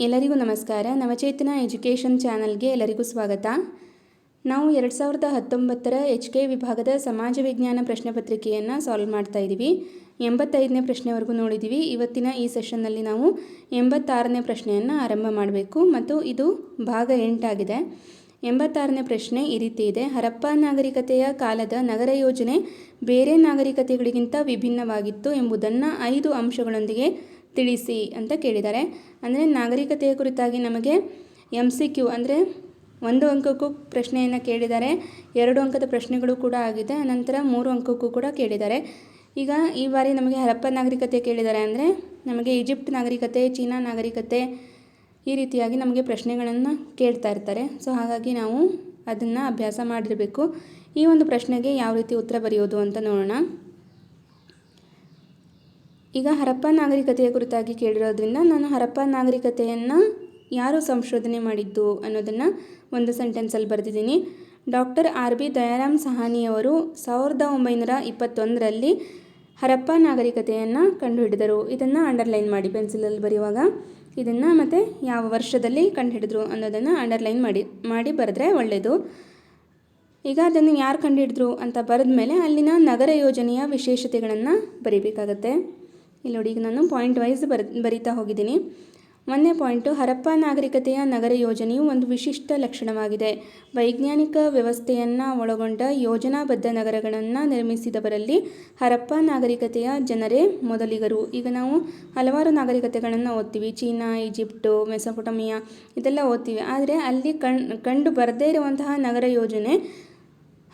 ಎಲ್ಲರಿಗೂ ನಮಸ್ಕಾರ. ನವಚೇತನ ಎಜುಕೇಷನ್ ಚಾನಲ್ಗೆ ಎಲ್ಲರಿಗೂ ಸ್ವಾಗತ. ನಾವು 2019ರ HK ವಿಭಾಗದ ಸಮಾಜ ವಿಜ್ಞಾನ ಪ್ರಶ್ನೆ ಪತ್ರಿಕೆಯನ್ನು ಸಾಲ್ವ್ ಮಾಡ್ತಾ ಇದ್ದೀವಿ. 85ನೇ ಪ್ರಶ್ನೆವರೆಗೂ ನೋಡಿದ್ದೀವಿ. ಇವತ್ತಿನ ಈ ಸೆಷನ್ನಲ್ಲಿ ನಾವು 86ನೇ ಪ್ರಶ್ನೆಯನ್ನು ಆರಂಭ ಮಾಡಬೇಕು ಮತ್ತು ಇದು ಭಾಗ 8 ಆಗಿದೆ. 86ನೇ ಪ್ರಶ್ನೆ ಈ ರೀತಿ ಇದೆ: ಹರಪ್ಪ ನಾಗರಿಕತೆಯ ಕಾಲದ ನಗರ ಯೋಜನೆ ಬೇರೆ ನಾಗರಿಕತೆಗಳಿಗಿಂತ ವಿಭಿನ್ನವಾಗಿತ್ತು ಎಂಬುದನ್ನು 5 ಅಂಶಗಳೊಂದಿಗೆ ತಿಳಿಸಿ ಅಂತ ಕೇಳಿದ್ದಾರೆ. ಅಂದರೆ ನಾಗರಿಕತೆಯ ಕುರಿತಾಗಿ ನಮಗೆ MCQ ಅಂದರೆ 1 ಅಂಕಕ್ಕೂ ಪ್ರಶ್ನೆಯನ್ನು ಕೇಳಿದ್ದಾರೆ, 2 ಅಂಕದ ಪ್ರಶ್ನೆಗಳು ಕೂಡ ಆಗಿದೆ, ನಂತರ 3 ಅಂಕಕ್ಕೂ ಕೂಡ ಕೇಳಿದ್ದಾರೆ. ಈಗ ಈ ಬಾರಿ ನಮಗೆ ಹರಪ್ಪ ನಾಗರಿಕತೆ ಕೇಳಿದ್ದಾರೆ ಅಂದರೆ ನಮಗೆ ಈಜಿಪ್ಟ್ ನಾಗರಿಕತೆ, ಚೀನಾ ನಾಗರಿಕತೆ ಈ ರೀತಿಯಾಗಿ ನಮಗೆ ಪ್ರಶ್ನೆಗಳನ್ನು ಕೇಳ್ತಾ ಇರ್ತಾರೆ. ಸೊ ಹಾಗಾಗಿ ನಾವು ಅದನ್ನು ಅಭ್ಯಾಸ ಮಾಡಿರಬೇಕು. ಈ ಒಂದು ಪ್ರಶ್ನೆಗೆ ಯಾವ ರೀತಿ ಉತ್ತರ ಬರೆಯೋದು ಅಂತ ನೋಡೋಣ. ಈಗ ಹರಪ್ಪ ನಾಗರಿಕತೆಯ ಕುರಿತಾಗಿ ಕೇಳಿರೋದ್ರಿಂದ ನಾನು ಹರಪ್ಪ ನಾಗರಿಕತೆಯನ್ನು ಯಾರು ಸಂಶೋಧನೆ ಮಾಡಿದ್ದು ಅನ್ನೋದನ್ನು ಒಂದು ಸೆಂಟೆನ್ಸಲ್ಲಿ ಬರೆದಿದ್ದೀನಿ. ಡಾಕ್ಟರ್ RB ದಯಾರಾಮ್ ಸಹಾನಿಯವರು 1921ರಲ್ಲಿ ಹರಪ್ಪ ನಾಗರಿಕತೆಯನ್ನು ಕಂಡುಹಿಡಿದರು. ಇದನ್ನು ಅಂಡರ್ಲೈನ್ ಮಾಡಿ ಪೆನ್ಸಿಲಲ್ಲಿ ಬರೆಯುವಾಗ ಇದನ್ನು ಮತ್ತು ಯಾವ ವರ್ಷದಲ್ಲಿ ಕಂಡುಹಿಡಿದ್ರು ಅನ್ನೋದನ್ನು ಅಂಡರ್ಲೈನ್ ಮಾಡಿ ಬರೆದ್ರೆ ಒಳ್ಳೆಯದು. ಈಗ ಅದನ್ನು ಯಾರು ಕಂಡುಹಿಡಿದ್ರು ಅಂತ ಬರೆದ ಮೇಲೆ ಅಲ್ಲಿನ ನಗರ ಯೋಜನೆಯ ವಿಶೇಷತೆಗಳನ್ನು ಬರೀಬೇಕಾಗತ್ತೆ. ಇಲ್ಲಿ ನೋಡಿ, ಈಗ ನಾನು ಪಾಯಿಂಟ್ ವೈಸ್ ಬರಿತಾ ಹೋಗಿದ್ದೀನಿ. 1ನೇ ಪಾಯಿಂಟು: ಹರಪ್ಪ ನಾಗರಿಕತೆಯ ನಗರ ಯೋಜನೆಯು ಒಂದು ವಿಶಿಷ್ಟ ಲಕ್ಷಣವಾಗಿದೆ. ವೈಜ್ಞಾನಿಕ ವ್ಯವಸ್ಥೆಯನ್ನು ಒಳಗೊಂಡ ಯೋಜನಾಬದ್ಧ ನಗರಗಳನ್ನು ನಿರ್ಮಿಸಿದವರಲ್ಲಿ ಹರಪ್ಪ ನಾಗರಿಕತೆಯ ಜನರೇ ಮೊದಲಿಗರು. ಈಗ ನಾವು ಹಲವಾರು ನಾಗರಿಕತೆಗಳನ್ನು ಓದ್ತೀವಿ, ಚೀನಾ, ಈಜಿಪ್ಟು, ಮೆಸೊಪೊಟಮಿಯಾ ಇದೆಲ್ಲ ಓದ್ತೀವಿ. ಆದರೆ ಅಲ್ಲಿ ಕಂಡು ಬರದೇ ಇರುವಂತಹ ನಗರ ಯೋಜನೆ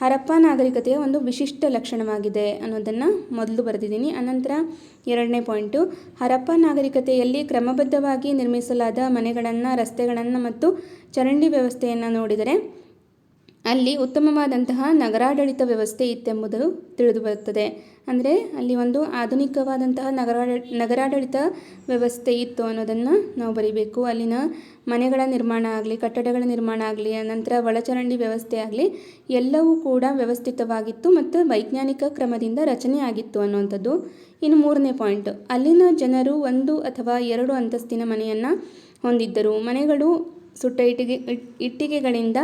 ಹರಪ್ಪ ನಾಗರಿಕತೆಯ ಒಂದು ವಿಶಿಷ್ಟ ಲಕ್ಷಣವಾಗಿದೆ ಅನ್ನೋದನ್ನು ಮೊದಲು ಬರೆದಿದ್ದೀನಿ. ಅನಂತರ 2ನೇ ಪಾಯಿಂಟು: ಹರಪ್ಪ ನಾಗರಿಕತೆಯಲ್ಲಿ ಕ್ರಮಬದ್ಧವಾಗಿ ನಿರ್ಮಿಸಲಾದ ಮನೆಗಳನ್ನು, ರಸ್ತೆಗಳನ್ನು ಮತ್ತು ಚರಂಡಿ ವ್ಯವಸ್ಥೆಯನ್ನು ನೋಡಿದರೆ ಅಲ್ಲಿ ಉತ್ತಮವಾದಂತಹ ನಗರಾಡಳಿತ ವ್ಯವಸ್ಥೆ ಇತ್ತೆಂಬುದು ತಿಳಿದುಬರುತ್ತದೆ. ಅಂದರೆ ಅಲ್ಲಿ ಒಂದು ಆಧುನಿಕವಾದಂತಹ ನಗರಾಡಳಿತ ವ್ಯವಸ್ಥೆ ಇತ್ತು ಅನ್ನೋದನ್ನು ನಾವು ಬರೀಬೇಕು. ಅಲ್ಲಿನ ಮನೆಗಳ ನಿರ್ಮಾಣ ಆಗಲಿ, ಕಟ್ಟಡಗಳ ನಿರ್ಮಾಣ ಆಗಲಿ, ನಂತರ ಒಳಚರಂಡಿ ವ್ಯವಸ್ಥೆ ಆಗಲಿ ಎಲ್ಲವೂ ಕೂಡ ವ್ಯವಸ್ಥಿತವಾಗಿತ್ತು ಮತ್ತು ವೈಜ್ಞಾನಿಕ ಕ್ರಮದಿಂದ ರಚನೆ ಆಗಿತ್ತು ಅನ್ನುವಂಥದ್ದು. ಇನ್ನು 3ನೇ ಪಾಯಿಂಟ್: ಅಲ್ಲಿನ ಜನರು 1 ಅಥವಾ 2 ಅಂತಸ್ತಿನ ಮನೆಯನ್ನು ಹೊಂದಿದ್ದರು. ಮನೆಗಳು ಸುಟ್ಟ ಇಟ್ಟಿಗೆಗಳಿಂದ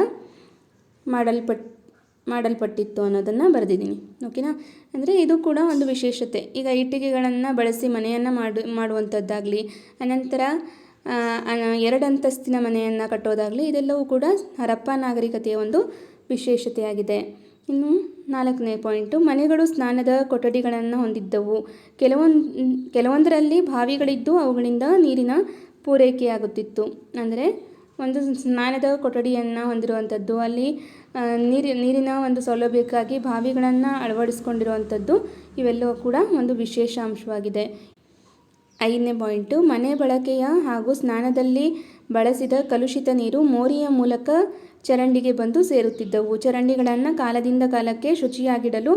ಮಾಡಲ್ಪಟ್ಟಿತ್ತು ಅನ್ನೋದನ್ನು ಬರೆದಿದ್ದೀನಿ. ಓಕೆನಾ? ಅಂದರೆ ಇದು ಕೂಡ ಒಂದು ವಿಶೇಷತೆ. ಈಗ ಇಟ್ಟಿಗೆಗಳನ್ನು ಬಳಸಿ ಮನೆಯನ್ನು ಮಾಡುವಂಥದ್ದಾಗಲಿ, ಅನಂತರ 2 ಅಂತಸ್ತಿನ ಮನೆಯನ್ನು ಕಟ್ಟೋದಾಗಲಿ ಇದೆಲ್ಲವೂ ಕೂಡ ಹರಪ್ಪ ನಾಗರಿಕತೆಯ ಒಂದು ವಿಶೇಷತೆಯಾಗಿದೆ. ಇನ್ನು 4ನೇ ಪಾಯಿಂಟು: ಮನೆಗಳು ಸ್ನಾನದ ಕೊಠಡಿಗಳನ್ನು ಹೊಂದಿದ್ದವು. ಕೆಲವೊಂದರಲ್ಲಿ ಬಾವಿಗಳಿದ್ದು ಅವುಗಳಿಂದ ನೀರಿನ ಪೂರೈಕೆಯಾಗುತ್ತಿತ್ತು. ಅಂದರೆ ಒಂದು ಸ್ನಾನದ ಕೊಠಡಿಯನ್ನು ಹೊಂದಿರುವಂಥದ್ದು, ಅಲ್ಲಿ ನೀರಿನ ಒಂದು ಸೌಲಭ್ಯಕ್ಕಾಗಿ ಬಾವಿಗಳನ್ನು ಅಳವಡಿಸ್ಕೊಂಡಿರುವಂಥದ್ದು ಇವೆಲ್ಲವೂ ಕೂಡ ಒಂದು ವಿಶೇಷ ಅಂಶವಾಗಿದೆ. 5ನೇ ಪಾಯಿಂಟು: ಮನೆ ಬಳಕೆಯ ಹಾಗೂ ಸ್ನಾನದಲ್ಲಿ ಬಳಸಿದ ಕಲುಷಿತ ನೀರು ಮೋರಿಯ ಮೂಲಕ ಚರಂಡಿಗೆ ಬಂದು ಸೇರುತ್ತಿದ್ದವು. ಚರಂಡಿಗಳನ್ನು ಕಾಲದಿಂದ ಕಾಲಕ್ಕೆ ಶುಚಿಯಾಗಿಡಲು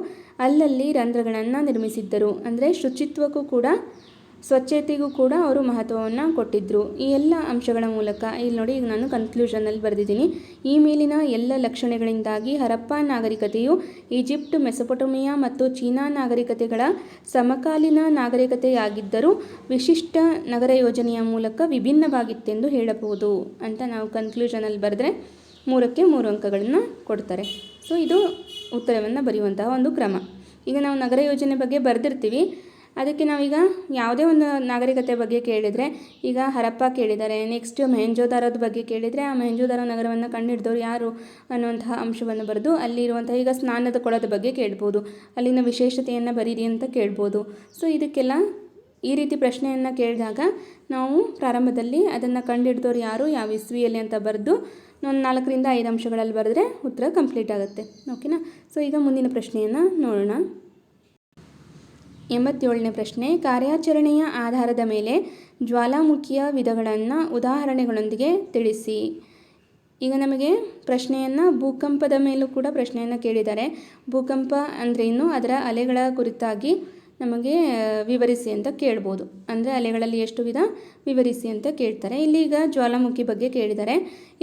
ಅಲ್ಲಲ್ಲಿ ರಂಧ್ರಗಳನ್ನು ನಿರ್ಮಿಸಿದ್ದರು. ಅಂದರೆ ಶುಚಿತ್ವಕ್ಕೂ ಕೂಡ ಸ್ವಚ್ಛತೆಗೂ ಕೂಡ ಅವರು ಮಹತ್ವವನ್ನು ಕೊಟ್ಟಿದ್ದರು. ಈ ಎಲ್ಲ ಅಂಶಗಳ ಮೂಲಕ ಇಲ್ಲಿ ನೋಡಿ, ಈಗ ನಾನು ಕನ್ಕ್ಲೂಷನಲ್ಲಿ ಬರೆದಿದ್ದೀನಿ: ಈ ಮೇಲಿನ ಎಲ್ಲ ಲಕ್ಷಣಗಳಿಂದಾಗಿ ಹರಪ್ಪ ನಾಗರಿಕತೆಯು ಈಜಿಪ್ಟ್, ಮೆಸೊಪೊಟಮಿಯಾ ಮತ್ತು ಚೀನಾ ನಾಗರಿಕತೆಗಳ ಸಮಕಾಲೀನ ನಾಗರಿಕತೆಯಾಗಿದ್ದರೂ ವಿಶಿಷ್ಟ ನಗರ ಯೋಜನೆಯ ಮೂಲಕ ವಿಭಿನ್ನವಾಗಿತ್ತೆಂದು ಹೇಳಬಹುದು ಅಂತ ನಾವು ಕನ್ಕ್ಲೂಷನಲ್ಲಿ ಬರೆದ್ರೆ 3ಕ್ಕೆ 3 ಅಂಕಗಳನ್ನು ಕೊಡ್ತಾರೆ. ಸೊ ಇದು ಉತ್ತರವನ್ನು ಬರೆಯುವಂತಹ ಒಂದು ಕ್ರಮ. ಈಗ ನಾವು ನಗರ ಯೋಜನೆ ಬಗ್ಗೆ ಬರೆದಿರ್ತೀವಿ, ಅದಕ್ಕೆ ನಾವೀಗ ಯಾವುದೇ ಒಂದು ನಾಗರಿಕತೆ ಬಗ್ಗೆ ಕೇಳಿದರೆ, ಈಗ ಹರಪ್ಪ ಕೇಳಿದ್ದಾರೆ, ನೆಕ್ಸ್ಟ್ ಮೊಹೆಂಜೊದಾರೋದ ಬಗ್ಗೆ ಕೇಳಿದರೆ ಆ ಮೊಹೆಂಜೊದಾರೋ ನಗರವನ್ನು ಕಂಡುಹಿಡಿದವರು ಯಾರು ಅನ್ನುವಂತಹ ಅಂಶವನ್ನು ಬರೆದು ಅಲ್ಲಿರುವಂತಹ, ಈಗ ಸ್ನಾನದ ಕೊಳದ ಬಗ್ಗೆ ಕೇಳ್ಬೋದು, ಅಲ್ಲಿನ ವಿಶೇಷತೆಯನ್ನು ಬರೀರಿ ಅಂತ ಕೇಳ್ಬೋದು. ಸೊ ಇದಕ್ಕೆಲ್ಲ ಈ ರೀತಿ ಪ್ರಶ್ನೆಯನ್ನು ಕೇಳಿದಾಗ ನಾವು ಪ್ರಾರಂಭದಲ್ಲಿ ಅದನ್ನು ಕಂಡುಹಿಡಿದವರು ಯಾರು, ಯಾವ ಇಸ್ವಿಯಲ್ಲಿ ಅಂತ ಬರೆದು ಒಂದು 4ರಿಂದ 5 ಅಂಶಗಳಲ್ಲಿ ಬರೆದ್ರೆ ಉತ್ತರ ಕಂಪ್ಲೀಟ್ ಆಗುತ್ತೆ. ಓಕೆನಾ? ಸೊ ಈಗ ಮುಂದಿನ ಪ್ರಶ್ನೆಯನ್ನು ನೋಡೋಣ. 87ನೇ ಪ್ರಶ್ನೆ: ಕಾರ್ಯಾಚರಣೆಯ ಆಧಾರದ ಮೇಲೆ ಜ್ವಾಲಾಮುಖಿಯ ವಿಧಗಳನ್ನು ಉದಾಹರಣೆಗಳೊಂದಿಗೆ ತಿಳಿಸಿ. ಈಗ ನಮಗೆ ಪ್ರಶ್ನೆಯನ್ನು ಭೂಕಂಪದ ಮೇಲೂ ಕೂಡ ಪ್ರಶ್ನೆಯನ್ನು ಕೇಳಿದ್ದಾರೆ. ಭೂಕಂಪ ಅಂದ್ರೇನು, ಅದರ ಅಲೆಗಳ ಕುರಿತಾಗಿ ನಮಗೆ ವಿವರಿಸಿ ಅಂತ ಕೇಳ್ಬೋದು. ಅಂದರೆ ಅಲೆಗಳಲ್ಲಿ ಎಷ್ಟು ವಿಧ ವಿವರಿಸಿ ಅಂತ ಕೇಳ್ತಾರೆ. ಇಲ್ಲಿ ಈಗ ಜ್ವಾಲಾಮುಖಿ ಬಗ್ಗೆ ಕೇಳಿದ್ದಾರೆ.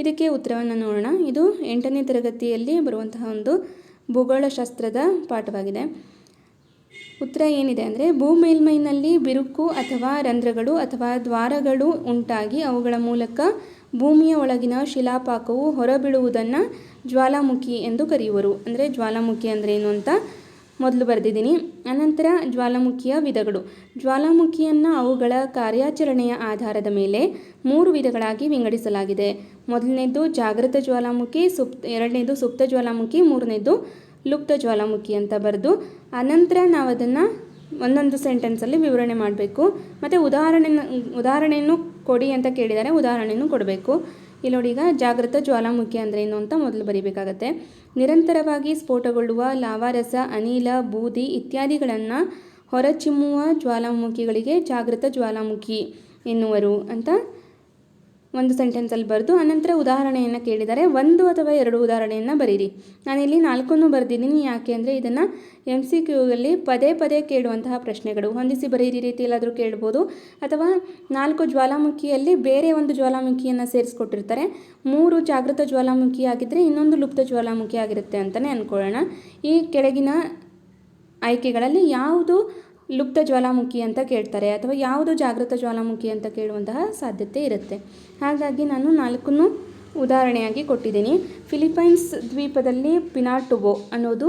ಇದಕ್ಕೆ ಉತ್ತರವನ್ನು ನೋಡೋಣ. ಇದು 8ನೇ ತರಗತಿಯಲ್ಲಿ ಬರುವಂತಹ ಒಂದು ಭೂಗೋಳಶಾಸ್ತ್ರದ ಪಾಠವಾಗಿದೆ. ಉತ್ತರ ಏನಿದೆ ಅಂದರೆ ಭೂಮೇಲ್ಮೈನಲ್ಲಿ ಬಿರುಕು ಅಥವಾ ರಂಧ್ರಗಳು ಅಥವಾ ದ್ವಾರಗಳು ಉಂಟಾಗಿ ಅವುಗಳ ಮೂಲಕ ಭೂಮಿಯ ಒಳಗಿನ ಶಿಲಾಪಾಕವು ಹೊರಬೀಳುವುದನ್ನು ಜ್ವಾಲಾಮುಖಿ ಎಂದು ಕರೆಯುವರು. ಅಂದರೆ ಜ್ವಾಲಾಮುಖಿ ಅಂದರೆ ಏನು ಅಂತ ಮೊದಲು ಬರೆದಿದ್ದೀನಿ. ಅನಂತರ ಜ್ವಾಲಾಮುಖಿಯ ವಿಧಗಳು. ಜ್ವಾಲಾಮುಖಿಯನ್ನು ಅವುಗಳ ಕಾರ್ಯಾಚರಣೆಯ ಆಧಾರದ ಮೇಲೆ 3 ವಿಧಗಳಾಗಿ ವಿಂಗಡಿಸಲಾಗಿದೆ. ಮೊದಲನೇದು ಜಾಗೃತ ಜ್ವಾಲಾಮುಖಿ, ಎರಡನೇದು ಸುಪ್ತ ಜ್ವಾಲಾಮುಖಿ, ಮೂರನೇದು ಲುಪ್ತ ಜ್ವಾಲಾಮುಖಿ ಅಂತ ಬರೆದು ಅನಂತರ ನಾವು ಅದನ್ನು ಒಂದೊಂದು ಸೆಂಟೆನ್ಸಲ್ಲಿ ವಿವರಣೆ ಮಾಡಬೇಕು. ಮತ್ತು ಉದಾಹರಣೆಯನ್ನು ಕೊಡಿ ಅಂತ ಕೇಳಿದರೆ ಉದಾಹರಣೆಯನ್ನು ಕೊಡಬೇಕು. ಇಲ್ಲಿ ನೋಡಿ, ಈಗ ಜಾಗೃತ ಜ್ವಾಲಾಮುಖಿ ಅಂದರೆ ಏನು ಅಂತ ಮೊದಲು ಬರೀಬೇಕಾಗತ್ತೆ. ನಿರಂತರವಾಗಿ ಸ್ಫೋಟಗೊಳ್ಳುವ ಲಾವಾರಸ, ಅನಿಲ, ಬೂದಿ ಇತ್ಯಾದಿಗಳನ್ನು ಹೊರಚಿಮ್ಮುವ ಜ್ವಾಲಾಮುಖಿಗಳಿಗೆ ಜಾಗೃತ ಜ್ವಾಲಾಮುಖಿ ಎನ್ನುವರು ಅಂತ ಒಂದು ಸೆಂಟೆನ್ಸಲ್ಲಿ ಬರೆದು ಅನಂತರ ಉದಾಹರಣೆಯನ್ನು ಕೇಳಿದರೆ 1 ಅಥವಾ 2 ಉದಾಹರಣೆಯನ್ನು ಬರೀರಿ. ನಾನಿಲ್ಲಿ 4 ಬರೆದಿದ್ದೀನಿ. ಯಾಕೆ ಅಂದರೆ ಇದನ್ನು MCQಯಲ್ಲಿ ಪದೇ ಪದೇ ಕೇಳುವಂತಹ ಪ್ರಶ್ನೆಗಳು. ಹೊಂದಿಸಿ ಬರೀರಿ ರೀತಿ ಎಲ್ಲಾದರೂ ಕೇಳ್ಬೋದು, ಅಥವಾ 4 ಜ್ವಾಲಾಮುಖಿಯಲ್ಲಿ ಬೇರೆ ಒಂದು ಜ್ವಾಲಾಮುಖಿಯನ್ನು ಸೇರಿಸ್ಕೊಟ್ಟಿರ್ತಾರೆ. 3 ಜಾಗೃತ ಜ್ವಾಲಾಮುಖಿ ಆಗಿದ್ದರೆ ಇನ್ನೊಂದು ಲುಪ್ತ ಜ್ವಾಲಾಮುಖಿ ಆಗಿರುತ್ತೆ ಅಂತಲೇ ಅಂದ್ಕೊಳ್ಳೋಣ. ಈ ಕೆಳಗಿನ ಆಯ್ಕೆಗಳಲ್ಲಿ ಯಾವುದು ಲುಪ್ತ ಜ್ವಾಲಾಮುಖಿ ಅಂತ ಕೇಳ್ತಾರೆ ಅಥವಾ ಯಾವುದು ಜಾಗೃತ ಜ್ವಾಲಾಮುಖಿ ಅಂತ ಕೇಳುವಂತಹ ಸಾಧ್ಯತೆ ಇರುತ್ತೆ. ಹಾಗಾಗಿ ನಾನು 4 ಉದಾಹರಣೆಯಾಗಿ ಕೊಟ್ಟಿದ್ದೀನಿ. ಫಿಲಿಪೈನ್ಸ್ ದ್ವೀಪದಲ್ಲಿ ಪಿನಾಟುಬೋ ಅನ್ನೋದು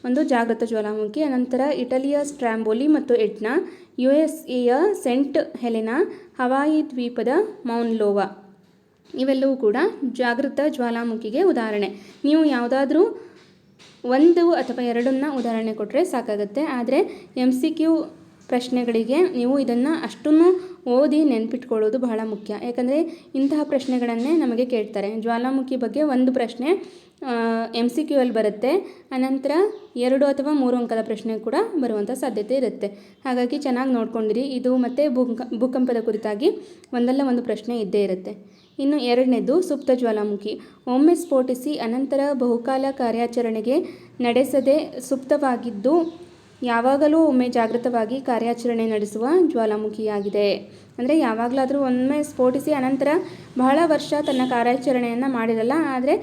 ಒಂದು ಜಾಗೃತ ಜ್ವಾಲಾಮುಖಿ. ಅನಂತರ ಇಟಲಿಯ ಸ್ಟ್ರಾಂಬೋಲಿ ಮತ್ತು ಎಟ್ನಾ, USA ಸೆಂಟ್ ಹೆಲೆನಾ, ಹವಾಯಿ ದ್ವೀಪದ ಮೌನ್ಲೋವಾ ಇವೆಲ್ಲವೂ ಕೂಡ ಜಾಗೃತ ಜ್ವಾಲಾಮುಖಿಗೆ ಉದಾಹರಣೆ. ನೀವು ಯಾವುದಾದ್ರೂ 1 ಅಥವಾ 2 ಉದಾಹರಣೆ ಕೊಟ್ಟರೆ ಸಾಕಾಗುತ್ತೆ. ಆದರೆ MCQ ಪ್ರಶ್ನೆಗಳಿಗೆ ನೀವು ಇದನ್ನು ಅಷ್ಟನ್ನು ಓದಿ ನೆನ್ಪಿಟ್ಕೊಳ್ಳೋದು ಬಹಳ ಮುಖ್ಯ. ಯಾಕಂದರೆ ಇಂತಹ ಪ್ರಶ್ನೆಗಳನ್ನೇ ನಮಗೆ ಕೇಳ್ತಾರೆ. ಜ್ವಾಲಾಮುಖಿ ಬಗ್ಗೆ ಒಂದು ಪ್ರಶ್ನೆ MCQಯಲ್ಲಿ ಬರುತ್ತೆ, ಅನಂತರ 2 ಅಥವಾ 3 ಅಂಕದ ಪ್ರಶ್ನೆ ಕೂಡ ಬರುವಂಥ ಸಾಧ್ಯತೆ ಇರುತ್ತೆ. ಹಾಗಾಗಿ ಚೆನ್ನಾಗಿ ನೋಡ್ಕೊಂಡಿರಿ. ಇದು ಮತ್ತು ಭೂಕಂಪದ ಕುರಿತಾಗಿ ಒಂದಲ್ಲ ಒಂದು ಪ್ರಶ್ನೆ ಇದ್ದೇ ಇರುತ್ತೆ. ಇನ್ನು ಎರಡನೇದು ಸುಪ್ತ ಜ್ವಾಲಾಮುಖಿ. ಒಮ್ಮೆ ಸ್ಫೋಟಿಸಿ ಅನಂತರ ಬಹುಕಾಲ ಕಾರ್ಯಾಚರಣೆಗೆ ನಡೆಸದೆ ಸುಪ್ತವಾಗಿದ್ದು ಯಾವಾಗಲೂ ಒಮ್ಮೆ ಜಾಗೃತವಾಗಿ ಕಾರ್ಯಾಚರಣೆ ನಡೆಸುವ ಜ್ವಾಲಾಮುಖಿಯಾಗಿದೆ. ಅಂದರೆ ಯಾವಾಗಲಾದರೂ ಒಮ್ಮೆ ಸ್ಫೋಟಿಸಿ ಅನಂತರ ಬಹಳ ವರ್ಷ ತನ್ನ ಕಾರ್ಯಾಚರಣೆಯನ್ನು ಮಾಡಿರಲ್ಲ, ಆದರೆ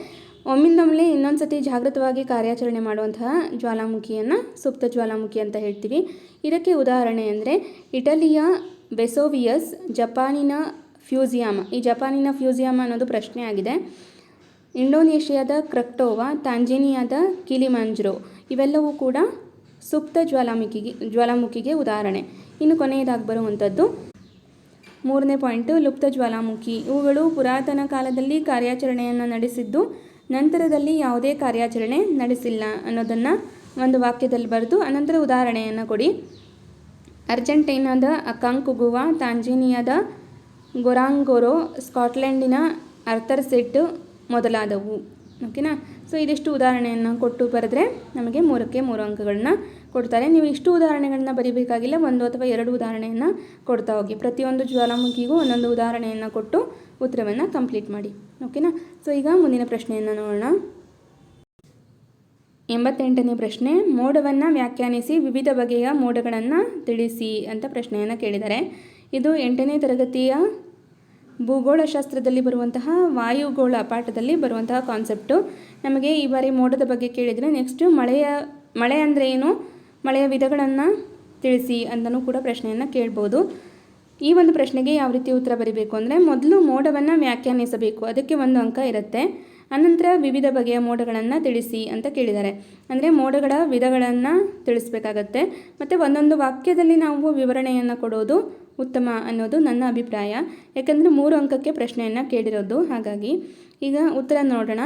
ಒಮ್ಮಿಂದೊಮ್ಮೆ ಇನ್ನೊಂದು ಸತಿ ಜಾಗೃತವಾಗಿ ಕಾರ್ಯಾಚರಣೆ ಮಾಡುವಂತಹ ಜ್ವಾಲಾಮುಖಿಯನ್ನು ಸುಪ್ತ ಜ್ವಾಲಾಮುಖಿ ಅಂತ ಹೇಳ್ತೀವಿ. ಇದಕ್ಕೆ ಉದಾಹರಣೆ ಅಂದರೆ ಇಟಲಿಯ ವೆಸೋವಿಯಸ್, ಜಪಾನಿನ ಫ್ಯೂಸಿಯಾಮ. ಈ ಜಪಾನಿನ ಫ್ಯೂಸಿಯಾಮ ಅನ್ನೋದು ಪ್ರಶ್ನೆ ಆಗಿದೆ. ಇಂಡೋನೇಷ್ಯಾದ ಕ್ರಕ್ಟೋವಾ, ತಾಂಜೇನಿಯಾದ ಕಿಲಿಮಾಂಜರೋ ಇವೆಲ್ಲವೂ ಕೂಡ ಸುಪ್ತ ಜ್ವಾಲಾಮುಖಿಗೆ ಉದಾಹರಣೆ. ಇನ್ನು ಕೊನೆಯದಾಗಿ ಬರುವಂಥದ್ದು 3ನೇ ಪಾಯಿಂಟು ಲುಪ್ತ ಜ್ವಾಲಾಮುಖಿ. ಇವುಗಳು ಪುರಾತನ ಕಾಲದಲ್ಲಿ ಕಾರ್ಯಾಚರಣೆಯನ್ನು ನಡೆಸಿದ್ದು ನಂತರದಲ್ಲಿ ಯಾವುದೇ ಕಾರ್ಯಾಚರಣೆ ನಡೆಸಿಲ್ಲ ಅನ್ನೋದನ್ನು ಒಂದು ವಾಕ್ಯದಲ್ಲಿ ಬರೆದು ಅನಂತರ ಉದಾಹರಣೆಯನ್ನು ಕೊಡಿ. ಅರ್ಜೆಂಟೈನಾದ ಅಕಾಂಕುಗುವಾ, ತಾಂಜೇನಿಯಾದ ಗೊರಾಂಗೊರೋ, ಸ್ಕಾಟ್ಲೆಂಡಿನ ಆರ್ಥರ್ ಸೆಟ್ ಮೊದಲಾದವು. ಓಕೆನಾ? ಸೊ ಇದಿಷ್ಟು ಉದಾಹರಣೆಯನ್ನು ಕೊಟ್ಟು ಬರೆದ್ರೆ ನಮಗೆ 3ಕ್ಕೆ 3 ಅಂಕಗಳನ್ನ ಕೊಡ್ತಾರೆ. ನೀವು ಇಷ್ಟು ಉದಾಹರಣೆಗಳನ್ನ ಬರೀಬೇಕಾಗಿಲ್ಲ, 1 ಅಥವಾ 2 ಉದಾಹರಣೆಯನ್ನು ಕೊಡ್ತಾ ಹೋಗಿ. ಪ್ರತಿಯೊಂದು ಜ್ವಾಲಾಮುಖಿಗೂ ಒಂದೊಂದು ಉದಾಹರಣೆಯನ್ನು ಕೊಟ್ಟು ಉತ್ತರವನ್ನು ಕಂಪ್ಲೀಟ್ ಮಾಡಿ. ಓಕೆನಾ? ಸೊ ಈಗ ಮುಂದಿನ ಪ್ರಶ್ನೆಯನ್ನು ನೋಡೋಣ. 88ನೇ ಪ್ರಶ್ನೆ, ಮೋಡವನ್ನು ವ್ಯಾಖ್ಯಾನಿಸಿ ವಿವಿಧ ಬಗೆಯ ಮೋಡಗಳನ್ನು ತಿಳಿಸಿ ಅಂತ ಪ್ರಶ್ನೆಯನ್ನು ಕೇಳಿದ್ದಾರೆ. ಇದು 8ನೇ ತರಗತಿಯ ಭೂಗೋಳಶಾಸ್ತ್ರದಲ್ಲಿ ಬರುವಂತಹ ವಾಯುಗೋಳ ಪಾಠದಲ್ಲಿ ಬರುವಂತಹ ಕಾನ್ಸೆಪ್ಟು. ನಮಗೆ ಈ ಬಾರಿ ಮೋಡದ ಬಗ್ಗೆ ಕೇಳಿದರೆ ನೆಕ್ಸ್ಟು ಮಳೆ ಅಂದರೆ ಏನು, ಮಳೆಯ ವಿಧಗಳನ್ನು ತಿಳಿಸಿ ಅಂತಲೂ ಕೂಡ ಪ್ರಶ್ನೆಯನ್ನು ಕೇಳ್ಬೋದು. ಈ ಒಂದು ಪ್ರಶ್ನೆಗೆ ಯಾವ ರೀತಿ ಉತ್ತರ ಬರೀಬೇಕು ಅಂದರೆ ಮೊದಲು ಮೋಡವನ್ನು ವ್ಯಾಖ್ಯಾನಿಸಬೇಕು, ಅದಕ್ಕೆ 1 ಅಂಕ ಇರುತ್ತೆ. ಅನಂತರ ವಿವಿಧ ಬಗೆಯ ಮೋಡಗಳನ್ನು ತಿಳಿಸಿ ಅಂತ ಕೇಳಿದ್ದಾರೆ. ಅಂದರೆ ಮೋಡಗಳ ವಿಧಗಳನ್ನು ತಿಳಿಸ್ಬೇಕಾಗತ್ತೆ. ಮತ್ತು ಒಂದೊಂದು ವಾಕ್ಯದಲ್ಲಿ ನಾವು ವಿವರಣೆಯನ್ನು ಕೊಡೋದು ಉತ್ತಮ ಅನ್ನೋದು ನನ್ನ ಅಭಿಪ್ರಾಯ. ಯಾಕಂದರೆ 3 ಅಂಕಕ್ಕೆ ಪ್ರಶ್ನೆಯನ್ನು ಕೇಳಿರೋದು. ಹಾಗಾಗಿ ಈಗ ಉತ್ತರ ನೋಡೋಣ.